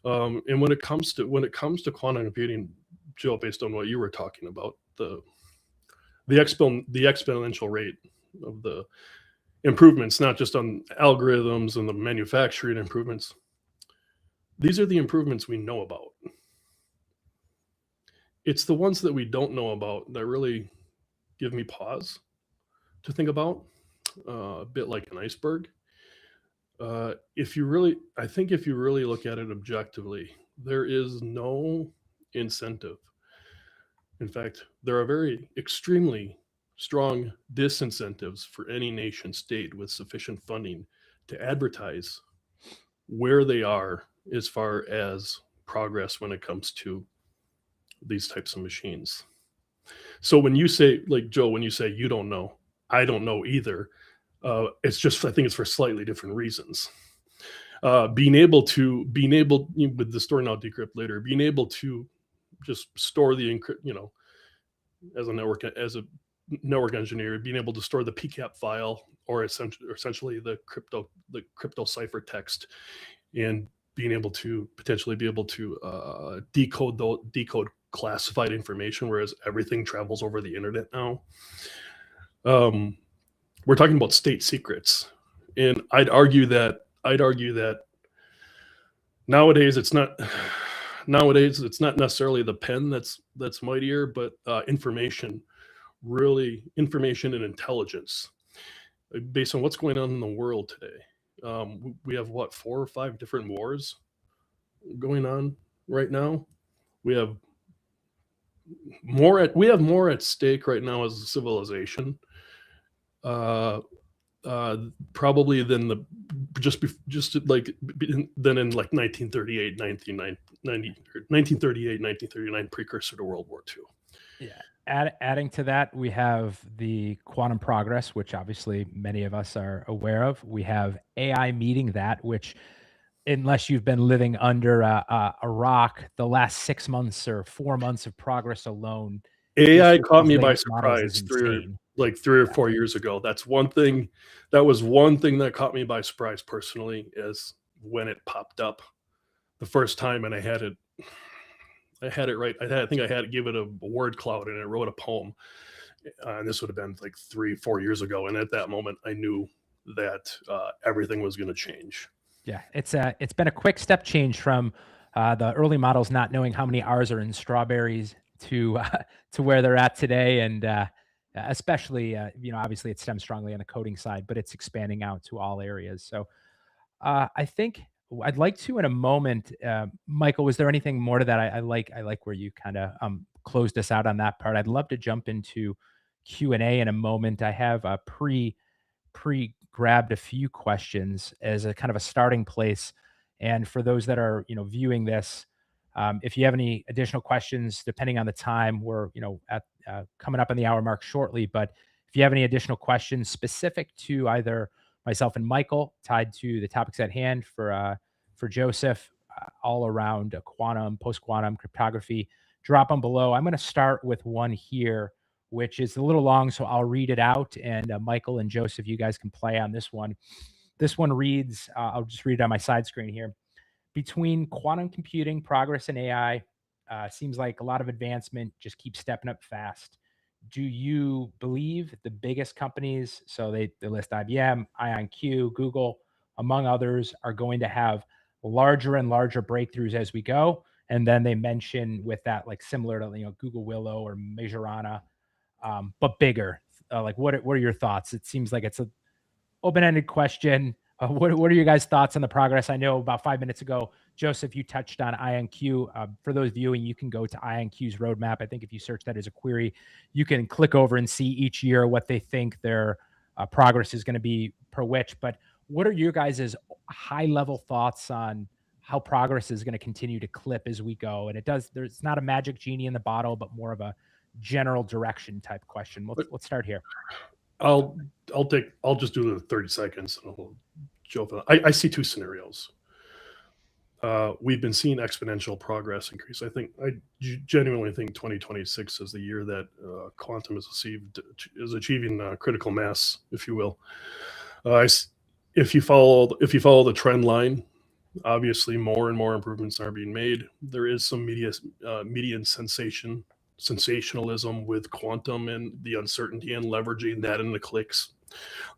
And when it comes to quantum computing, Joe, based on what you were talking about, the exponential rate of the improvements, not just on algorithms and the manufacturing improvements. These are the improvements we know about. It's the ones that we don't know about that really give me pause to think about, a bit like an iceberg. If you really look at it objectively, there is no incentive. In fact, there are very extremely strong disincentives for any nation state with sufficient funding to advertise where they are as far as progress when it comes to these types of machines. So when you say, like Joe, when you say you don't know, I don't know either. It's just, I think it's for slightly different reasons. Being able with the store now decrypt later, being able to just store the encrypt, as a network engineer, being able to store the PCAP file or essentially the crypto cipher text, and being able to potentially decode classified information, whereas everything travels over the internet now. We're talking about state secrets, and I'd argue that nowadays it's not necessarily the pen that's mightier, but information and intelligence, based on what's going on in the world today. We have 4 or 5 different wars going on right now. We have more at stake right now as a civilization, probably than than in like 1938, 1939, precursor to World War II. Yeah. Adding to that, we have the quantum progress, which obviously many of us are aware of. We have AI meeting that, which, unless you've been living under a rock, the last 6 months or 4 months of progress alone. AI caught me by surprise 3 or 4 years ago. That was one thing that caught me by surprise personally, is when it popped up the first time, and I had it right. I think I had to give it a word cloud, and it wrote a poem. And this would have been like 3-4 years ago. And at that moment, I knew that everything was going to change. Yeah, it's been a quick step change from the early models not knowing how many R's are in strawberries to where they're at today, and especially obviously it stems strongly on the coding side, but it's expanding out to all areas. So I think I'd like to, in a moment, Michael, was there anything more to that? I like where you kind of closed us out on that part. I'd love to jump into Q&A in a moment. I have pre-grabbed a few questions as a kind of a starting place. And for those that are, viewing this, if you have any additional questions, depending on the time, we're, at coming up on the hour mark shortly. But if you have any additional questions specific to either myself and Michael, tied to the topics at hand, for Joseph, all around quantum, post-quantum cryptography, drop them below. I'm going to start with one here, which is a little long, so I'll read it out. And Michael and Joseph, you guys can play on this one. This one reads, I'll just read it on my side screen here. Between quantum computing, progress, and AI, seems like a lot of advancement just keeps stepping up fast. Do you believe the biggest companies, so they list IBM, IonQ, Google, among others, are going to have larger and larger breakthroughs as we go. And then they mention with that, like similar to Google Willow or Majorana, but bigger. Like what are your thoughts? It seems like it's a open-ended question. What are your guys' thoughts on the progress? I know about 5 minutes ago, Joseph, you touched on IonQ. For those viewing, you can go to IonQ's roadmap. I think if you search that as a query, you can click over and see each year what they think their progress is going to be per which. But what are your guys' high-level thoughts on how progress is going to continue to clip as we go? And there's not a magic genie in the bottle, but more of a general direction type question. Let's start here. I'll just do the 30 seconds. I see two scenarios. We've been seeing exponential progress increase. I genuinely think 2026 is the year that quantum is achieving critical mass, if you will. If you follow the trend line, obviously more and more improvements are being made. There is some media and sensationalism with quantum and the uncertainty and leveraging that in the clicks.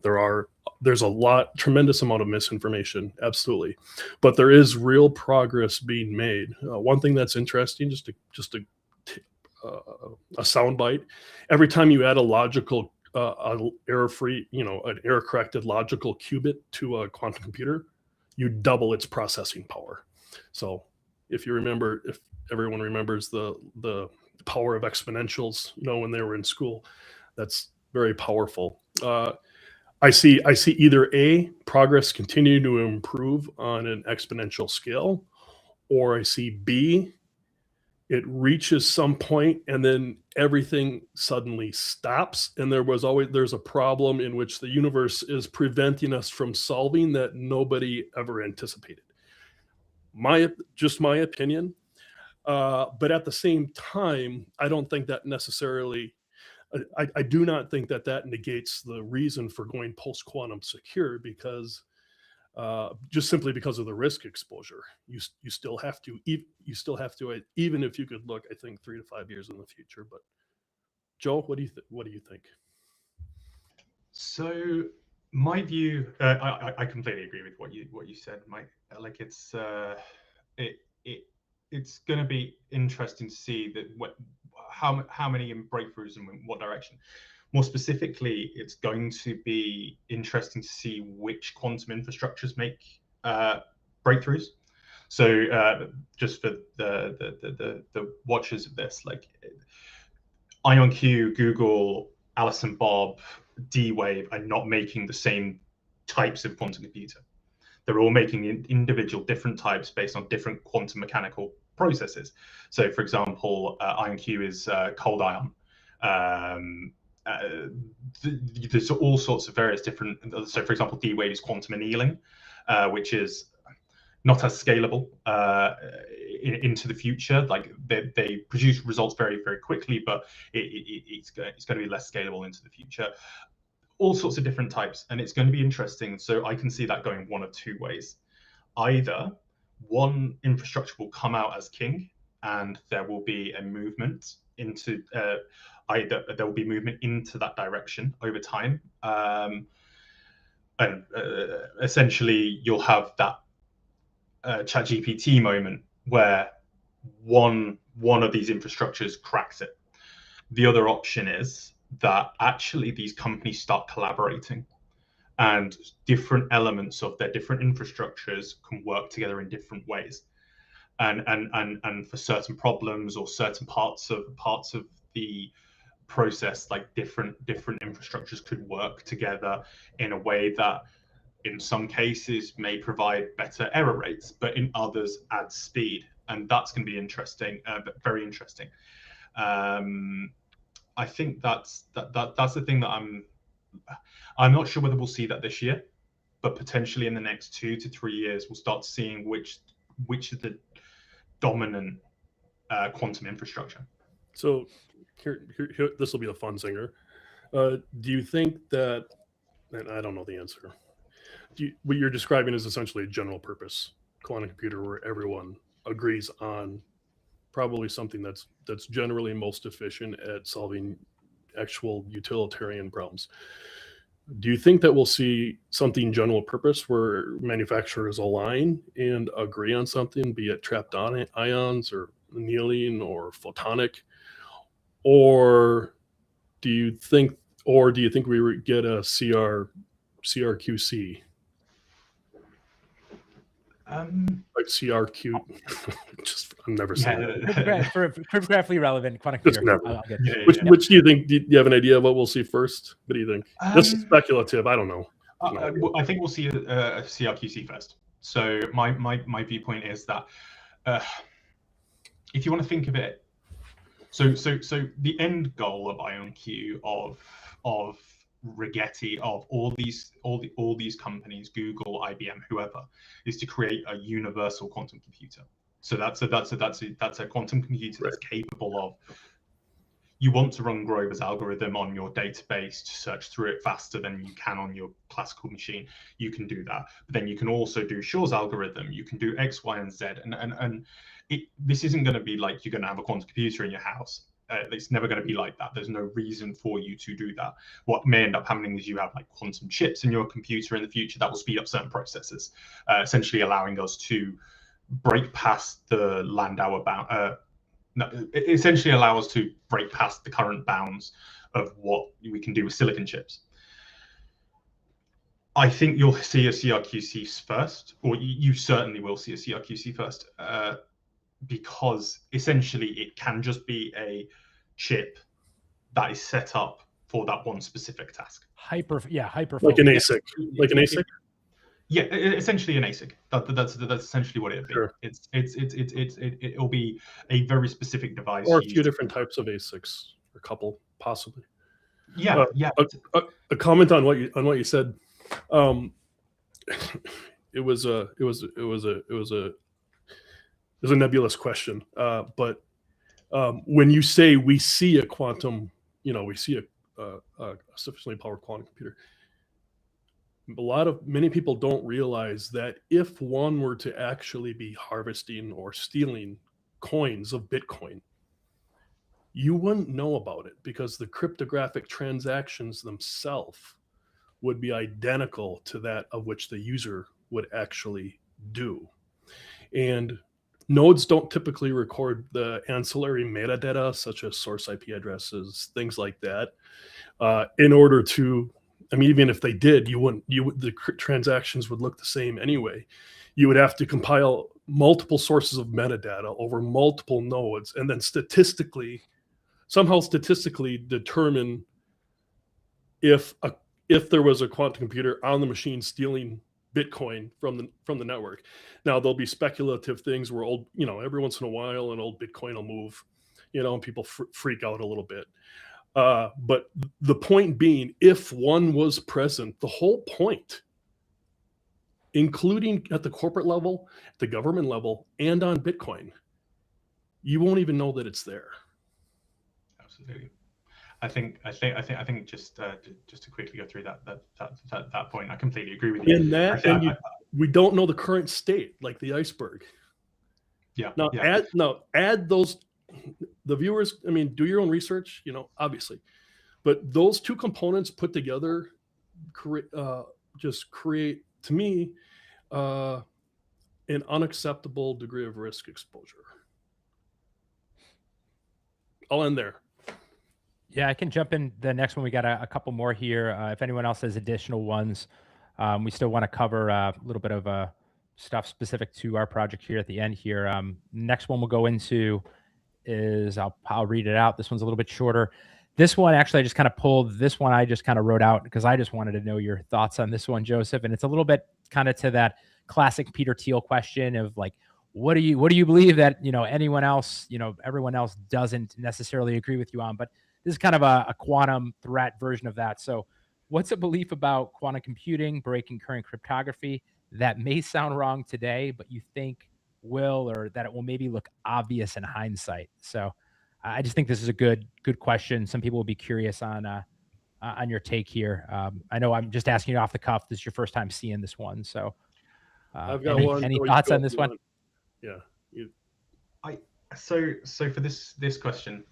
There's a tremendous amount of misinformation, absolutely, but there is real progress being made. One thing that's interesting, just a soundbite, every time you add a logical, error-free, an error-corrected logical qubit to a quantum computer, you double its processing power. So if everyone remembers the power of exponentials, when they were in school, that's very powerful. I see either A, progress continue to improve on an exponential scale, or I see B, it reaches some point and then everything suddenly stops, and there's a problem in which the universe is preventing us from solving that nobody ever anticipated. Just my opinion. But at the same time, I don't think that necessarily, I do not think that negates the reason for going post-quantum secure, because just simply because of the risk exposure. You still have to, even if you could look, I think 3 to 5 years in the future. But Joe, what do you think? So my view, I completely agree with what you said, Mike. Like it's going to be interesting to see how many breakthroughs and in what direction. More specifically, it's going to be interesting to see which quantum infrastructures make breakthroughs. So just for the watchers of this, like IonQ, Google, Alice and Bob, D-Wave are not making the same types of quantum computer. They're all making individual different types based on different quantum mechanical processes. So, for example, IonQ is cold ion. There's all sorts of various different. So, for example, D-Wave is quantum annealing, which is not as scalable into the future. Like they produce results very, very quickly, but it's going to be less scalable into the future. All sorts of different types, and it's going to be interesting. So I can see that going one of two ways. Either one infrastructure will come out as king, and there will be a movement into there will be movement into that direction over time, and essentially you'll have that ChatGPT moment where one of these infrastructures cracks it. The other option is that actually these companies start collaborating, and different elements of their different infrastructures can work together in different ways, and for certain problems or certain parts of the process, like different infrastructures could work together in a way that in some cases may provide better error rates, but in others add speed, and that's going to be interesting, very interesting. I think that's the thing that I'm not sure whether we'll see that this year, but potentially in the next 2 to 3 years we'll start seeing which is the dominant quantum infrastructure. So here this will be a fun singer. Do you think that, and I don't know the answer, what you're describing is essentially a general purpose quantum computer where everyone agrees on probably something that's generally most efficient at solving actual utilitarian problems. Do you think that we'll see something general purpose where manufacturers align and agree on something, be it trapped ions or annealing or photonic, or do you think we would get a CRQC? Like CRQ, I'm never saying that. For cryptographically relevant quantum computer. Which do you think? Do you have an idea of what we'll see first? What do you think? This is speculative. I don't know. I think we'll see a CRQC first. So my viewpoint is that if you want to think of it, so the end goal of IonQ, of Rigetti, of all these companies, Google, IBM, whoever, is to create a universal quantum computer. So that's a quantum computer that's capable of. You want to run Grover's algorithm on your database to search through it faster than you can on your classical machine. You can do that. But then you can also do Shor's algorithm. You can do X, Y, and Z. And this isn't going to be like you're going to have a quantum computer in your house. It's never going to be like that. There's no reason for you to do that. What may end up happening is you have like quantum chips in your computer in the future that will speed up certain processes, essentially allowing us to break past the Landauer bound. It essentially allows us to break past the current bounds of what we can do with silicon chips. I think you'll see a CRQC first, or you certainly will see a CRQC first, because essentially it can just be a chip that is set up for that one specific task. Hyper. Like an ASIC. Like an ASIC. Yeah, essentially an ASIC. That's essentially what it'll be. Sure. It'll be a very specific device. Or a few different types of ASICs, a couple possibly. Yeah, A comment on what you said. It was a nebulous question. But when you say we see a quantum, we see a sufficiently powered quantum computer. Many people don't realize that if one were to actually be harvesting or stealing coins of Bitcoin, you wouldn't know about it because the cryptographic transactions themselves would be identical to that of which the user would actually do. And nodes don't typically record the ancillary metadata, such as source IP addresses, things like that, in order to, even if they did, the transactions would look the same anyway. You would have to compile multiple sources of metadata over multiple nodes, and then somehow statistically determine if there was a quantum computer on the machine stealing Bitcoin from the network. Now there'll be speculative things where every once in a while an old Bitcoin will move, and people freak out a little bit. But the point being, if one was present, the whole point, including at the corporate level, the government level, and on Bitcoin, you won't even know that it's there. Absolutely. I think just to quickly go through that point, I completely agree with you. We don't know the current state, like the iceberg. Yeah. Add those. The viewers, do your own research, obviously, but those two components put together just create, to me, an unacceptable degree of risk exposure. I'll end there. Yeah, I can jump in the next one. We got a couple more here. If anyone else has additional ones, we still want to cover a little bit of stuff specific to our project here at the end here. Next one we'll go into is, I'll read it out. This one's a little bit shorter. This one, actually, I just kind of pulled this one. I just kind of wrote out because I just wanted to know your thoughts on this one, Joseph. And it's a little bit kind of to that classic Peter Thiel question of like, what do you believe that, anyone else, everyone else doesn't necessarily agree with you on, but this is kind of a quantum threat version of that. So what's a belief about quantum computing breaking current cryptography that may sound wrong today, but you think will, or that it will maybe look obvious in hindsight? So I just think this is a good question. Some people will be curious on your take here. I know I'm just asking you off the cuff. This is your first time seeing this one. So I've got any thoughts on this one? Yeah. So for this question,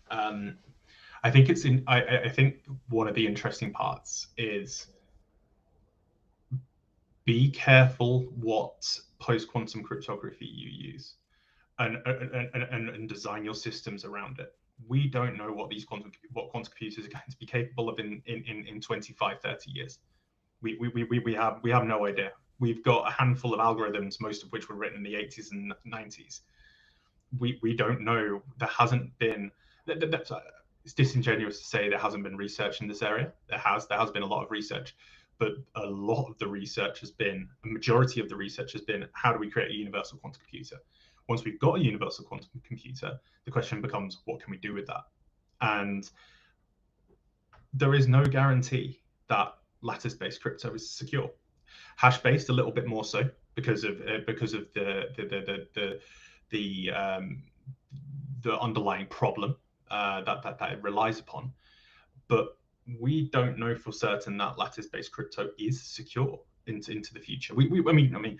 I think I think one of the interesting parts is be careful what post-quantum cryptography you use, and design your systems around it. We don't know what quantum computers are going to be capable of in 25, 30 years. We have no idea. We've got a handful of algorithms, most of which were written in the 80s and 90s. We don't know. There hasn't been. It's disingenuous to say there hasn't been research in this area. There has been a lot of research, but a lot of the research has been, a majority of the research has been, how do we create a universal quantum computer? Once we've got a universal quantum computer, the question becomes, what can we do with that? And there is no guarantee that lattice-based crypto is secure. Hash-based, a little bit more so, because of the underlying problem that it relies upon. But we don't know for certain that lattice-based crypto is secure into the future. I mean,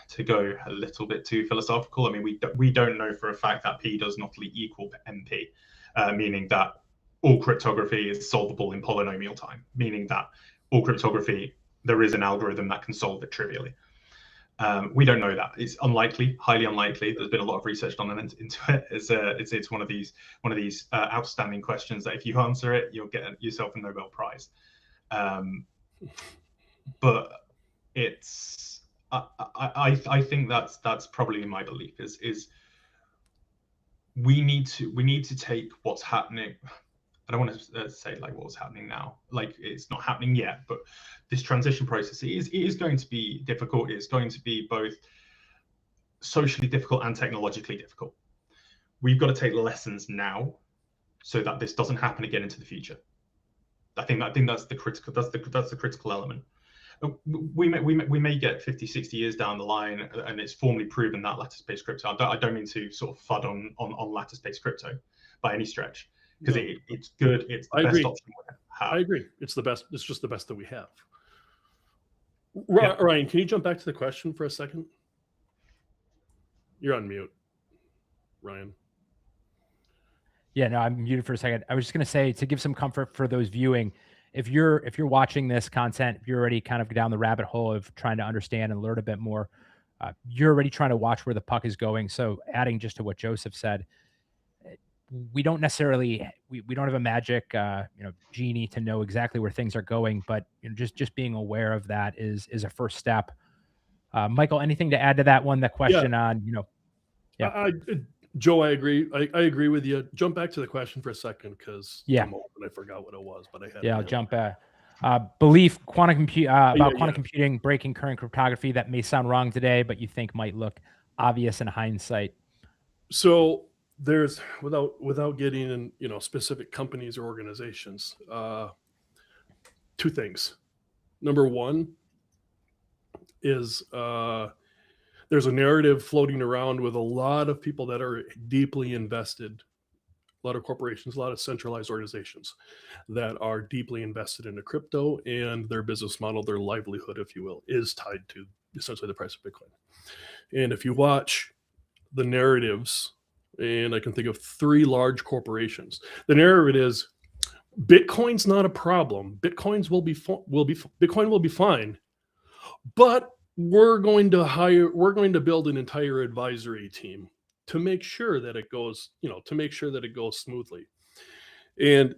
to go a little bit too philosophical, I mean, we don't know for a fact that P does not equal NP, meaning that all cryptography is solvable in polynomial time, meaning that all cryptography, there is an algorithm that can solve it trivially. We don't know that. It's unlikely, highly unlikely. There's been a lot of research done into it. It's one of these outstanding questions that if you answer it, you'll get yourself a Nobel Prize. But it's I think that's probably my belief is we need to take what's happening. I don't want to say like what's happening now, like it's not happening yet, but this transition process is going to be difficult. It's going to be both socially difficult and technologically difficult. We've got to take lessons now so that this doesn't happen again into the future. I think that's the critical element. We may get 50, 60 years down the line and it's formally proven that lattice-based crypto. I don't mean to sort of FUD on lattice-based crypto by any stretch, because it's good. It's the best option we have. I agree. It's the best. It's just the best that we have. Ryan, can you jump back to the question for a second? You're on mute, Ryan. Yeah, no, I'm muted for a second. I was just going to say, to give some comfort for those viewing, if you're watching this content, if you're already kind of down the rabbit hole of trying to understand and learn a bit more, you're already trying to watch where the puck is going. So adding just to what Joseph said, we don't necessarily, we don't have a magic, genie to know exactly where things are going, but just being aware of that is a first step. Michael, anything to add to that one? The question on, Joe, I agree. I agree with you. Jump back to the question for a second, because I'm old and I forgot what it was, but I had. Yeah, I'll jump back. Belief quantum computing breaking current cryptography. That may sound wrong today, but you think might look obvious in hindsight. So there's, without getting in specific companies or organizations, two things. Number one is there's a narrative floating around with a lot of people that are deeply invested, a lot of corporations, a lot of centralized organizations that are deeply invested into crypto, and their business model, their livelihood, if you will, is tied to essentially the price of Bitcoin. And if you watch the narratives, and I can think of three large corporations, the narrative is Bitcoin's not a problem. Bitcoin will be fine, but we're going to build an entire advisory team to make sure that it goes, smoothly. And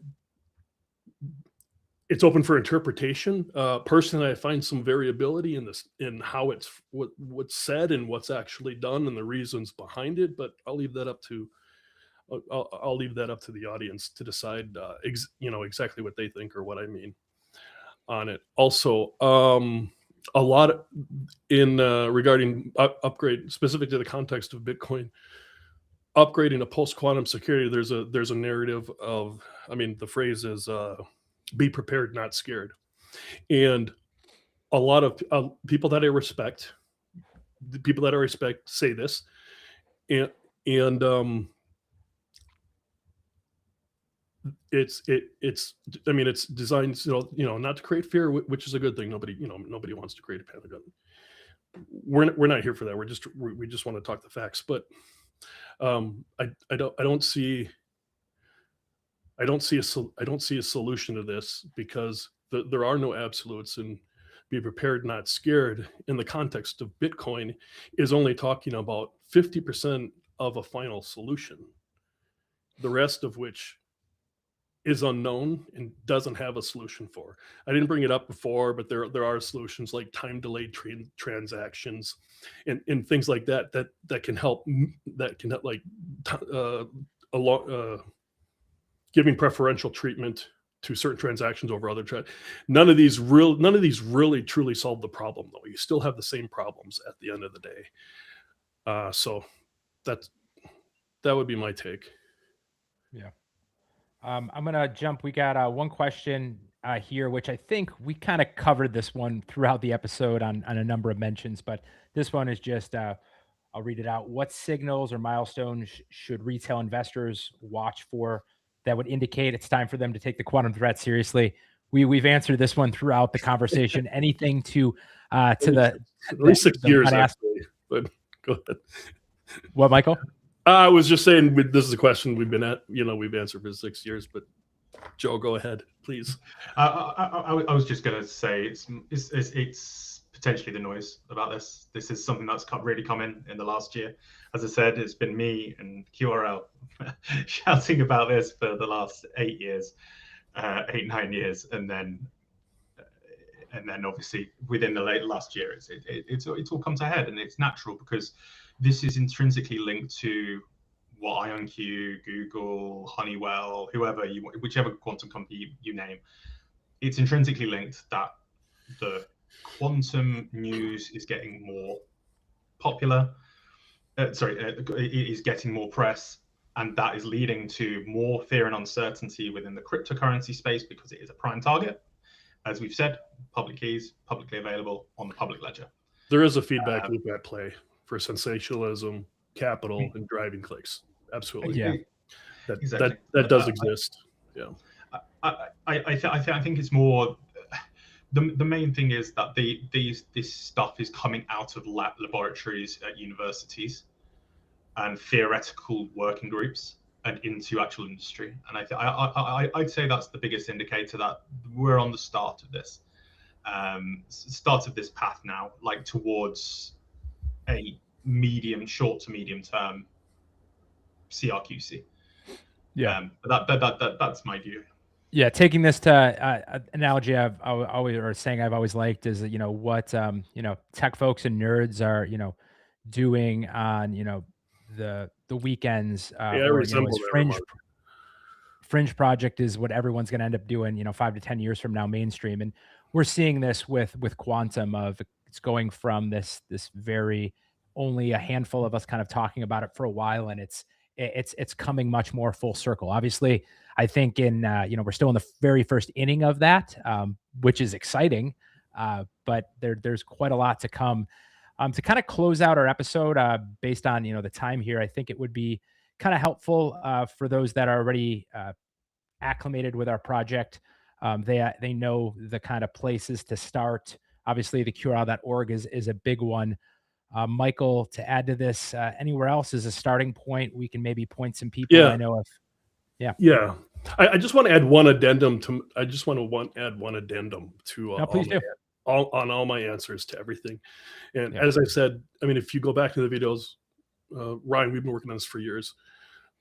it's open for interpretation. Personally, I find some variability in how what's said and what's actually done and the reasons behind it. But I'll leave that up to the audience to decide, exactly what they think or what I mean on it. Also, a lot regarding upgrade, specific to the context of Bitcoin, upgrading to post-quantum security, there's a narrative of, the phrase is be prepared, not scared. And a lot of people that I respect, say this, and it's designed, not to create fear, which is a good thing. Nobody wants to create a panic. We're not here for that. We just want to talk the facts. But I don't see a solution to this, because there are no absolutes, and be prepared, not scared, in the context of Bitcoin, is only talking about 50% of a final solution, the rest of which is unknown and doesn't have a solution for. I didn't bring it up before, but there are solutions like time delayed transactions and things like that that can help like giving preferential treatment to certain transactions over other none of these really truly solve the problem, though. You still have the same problems at the end of the day. So that would be my take. Yeah. I'm going to jump. We got one question here, which I think we kind of covered this one throughout the episode on a number of mentions, but this one is just, I'll read it out. What signals or milestones should retail investors watch for that would indicate it's time for them to take the quantum threat seriously? We've answered this one throughout the conversation. Anything to the at least 6 years, actually, but go ahead. What, Michael? I was just saying, this is a question we've answered for 6 years, but Joe, go ahead, please. I was just going to say it's potentially the noise about this. This is something that's really come in the last year. As I said, it's been me and QRL shouting about this for the last 8 years, 9 years, and then obviously within the last year, it's all come to a head, and it's natural because this is intrinsically linked to what IonQ, Google, Honeywell, whichever quantum company you name. It's intrinsically linked that the quantum news is getting more popular. It is getting more press, and that is leading to more fear and uncertainty within the cryptocurrency space because it is a prime target. As we've said, public keys, publicly available on the public ledger. There is a feedback loop at play for sensationalism, capital, and driving clicks. Absolutely. Yeah. That does exist. Yeah. I think it's more the main thing is that this stuff is coming out of laboratories at universities and theoretical working groups and into actual industry. And I'd say that's the biggest indicator that we're on the start of this path now, like towards a short to medium term CRQC. Yeah. That's my view. Yeah, taking this to analogy I've always liked is that, what tech folks and nerds are doing on the weekends, or fringe project is what everyone's going to end up doing 5 to 10 years from now mainstream. And we're seeing this with quantum, of it's going from this very only a handful of us kind of talking about it for a while, and it's coming much more full circle. Obviously, I think we're still in the very first inning of that, which is exciting, but there's quite a lot to come. To kind of close out our episode, based on the time here, I think it would be kind of helpful for those that are already acclimated with our project. They know the kind of places to start. Obviously, the QRL.org is a big one. Michael, to add to this, anywhere else as a starting point, we can maybe point some people. Yeah. I know of. Yeah. I just want to add one addendum to. No, please do. All my answers to everything. And as I said, if you go back to the videos, Ryan, we've been working on this for years.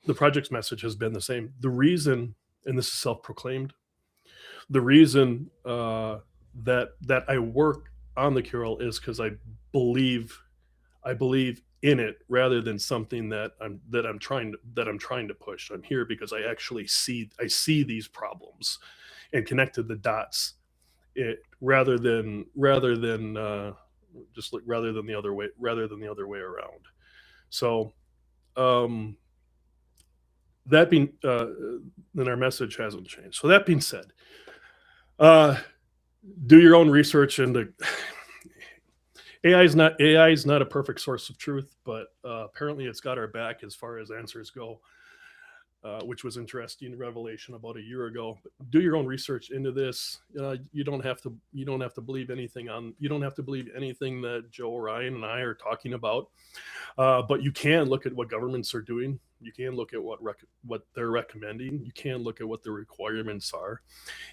The project's message has been the same. The reason, and this is self-proclaimed, the reason that I work on the QRL is because I believe in it rather than something that I'm trying to push. I'm here because I actually see these problems and connected the dots. Rather than the other way around. So that being then our message hasn't changed. So that being said, do your own research into AI is not a perfect source of truth, but apparently it's got our back as far as answers go. which was interesting revelation about a year ago. But do your own research into this. You don't have to believe anything that Joe, Ryan, and I are talking about. But you can look at what governments are doing. You can look at what they're recommending. You can look at what the requirements are.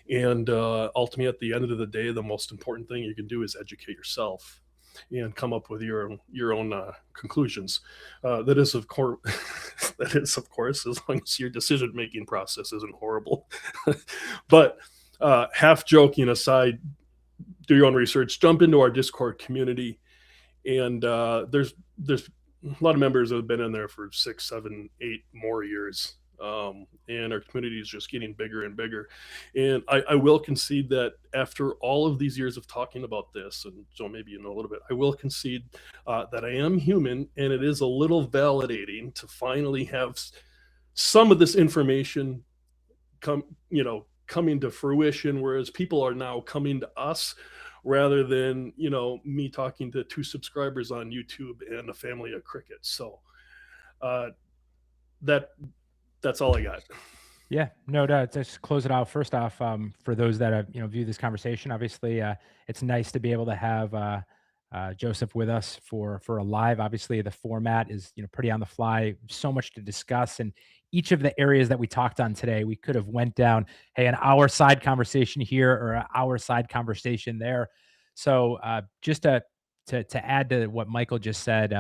And ultimately, at the end of the day, the most important thing you can do is educate yourself and come up with your own conclusions. That is, of course, as long as your decision-making process isn't horrible. But half joking aside, do your own research. Jump into our Discord community, and there's a lot of members that have been in there for 6, 7, 8 more years. And our community is just getting bigger and bigger. And I will concede that after all of these years of talking about this, and Joe, maybe you know a little bit, I will concede that I am human, and it is a little validating to finally have some of this information coming to fruition, whereas people are now coming to us rather than me talking to 2 subscribers on YouTube and a family of crickets. So that's all I got. Yeah, no doubt. Just close it out. First off, for those that view this conversation, obviously, it's nice to be able to have Joseph with us for a live. Obviously, the format is pretty on the fly. So much to discuss, and each of the areas that we talked on today, we could have went down, hey, an hour side conversation here or an hour side conversation there. So just to add to what Michael just said.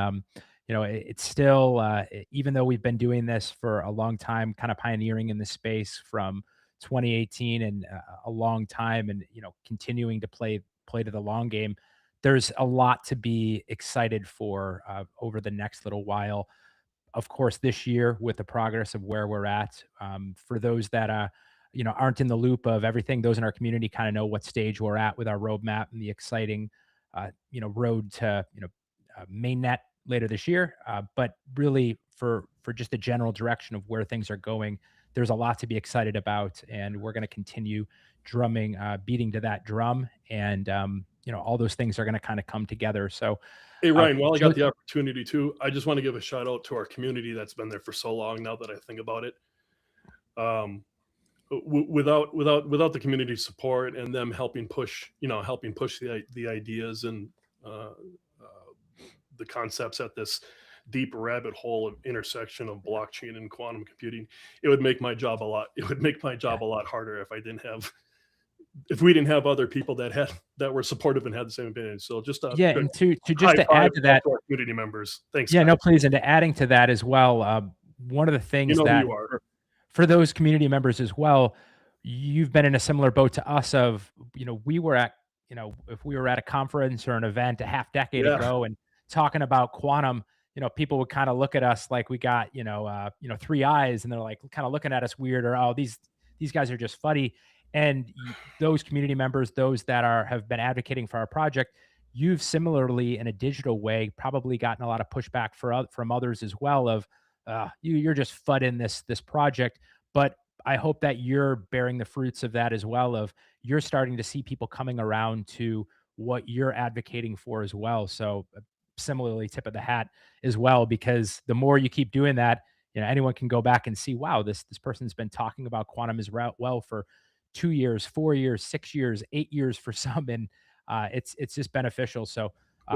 It's still, even though we've been doing this for a long time, kind of pioneering in this space from 2018 and a long time, and continuing to play to the long game. There's a lot to be excited for over the next little while. Of course, this year with the progress of where we're at. For those that aren't in the loop of everything, those in our community kind of know what stage we're at with our roadmap and the exciting, road to mainnet later this year. But really for just the general direction of where things are going, there's a lot to be excited about, and we're going to continue drumming, beating to that drum. And, all those things are going to kind of come together. So, hey, Ryan, while I got the opportunity too, I just want to give a shout out to our community that's been there for so long now that I think about it. Without the community support and them helping push the ideas and the concepts at this deep rabbit hole of intersection of blockchain and quantum computing, it would make my job a lot harder if we didn't have other people that were supportive and had the same opinion. So just and to add to that, to our community members. Thanks. Yeah, guys. no, please. And to adding to that as well, one of the things that for those community members as well, you've been in a similar boat to us of, we were at, if we were at a conference or an event a half decade ago and talking about quantum, people would kind of look at us like we got, 3 eyes, and they're like kind of looking at us weird, or, oh, these guys are just funny. And those community members, those that have been advocating for our project, you've similarly in a digital way probably gotten a lot of pushback from others as well of you're just fudding this project. But I hope that you're bearing the fruits of that as well, of you're starting to see people coming around to what you're advocating for as well. So similarly, tip of the hat as well, because the more you keep doing that, anyone can go back and see, wow, this person's been talking about quantum as well for 2 years, 4 years, 6 years, 8 years for some, and it's just beneficial. So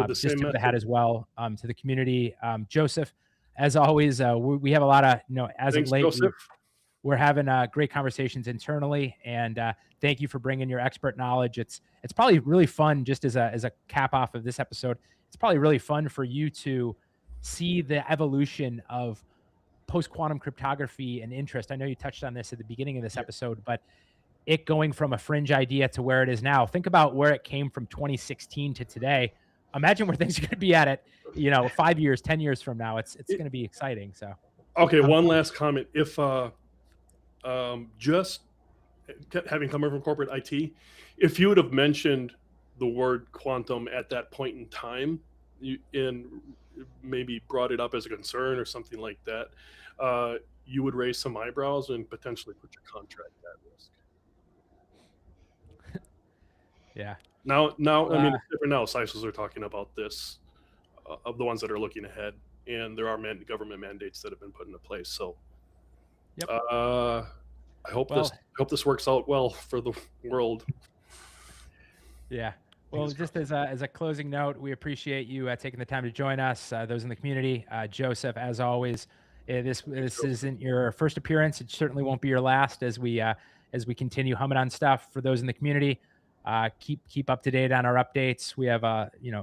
just tip of the hat as well to the community. Joseph, as always, we have a lot of as Thanks, of late. Joseph. We're having great conversations internally, and thank you for bringing your expert knowledge. It's probably really fun, just as a cap off of this episode. It's probably really fun for you to see the evolution of post-quantum cryptography and interest. I know you touched on this at the beginning of this episode, but it going from a fringe idea to where it is now. Think about where it came from 2016 to today. Imagine where things are going to be at it, 5 years, 10 years from now. It's going to be exciting. So, okay. One last comment. If just having come from corporate IT, if you would have mentioned the word quantum at that point in time, and maybe brought it up as a concern or something like that, you would raise some eyebrows and potentially put your contract at risk. Yeah. Now, I mean, it's different now. CISOs are talking about this, of the ones that are looking ahead, and there are government mandates that have been put into place. So Yep. I hope this works out well for the world. Yeah. Well, just as a closing note, we appreciate you taking the time to join us, those in the community. Joseph, as always, this isn't your first appearance. It certainly won't be your last as we continue humming on stuff. For those in the community, keep up to date on our updates. We have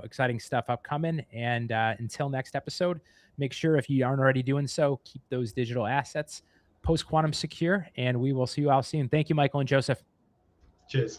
exciting stuff upcoming. And until next episode, make sure, if you aren't already doing so, keep those digital assets post-quantum secure. And we will see you all soon. Thank you, Michael and Joseph. Cheers.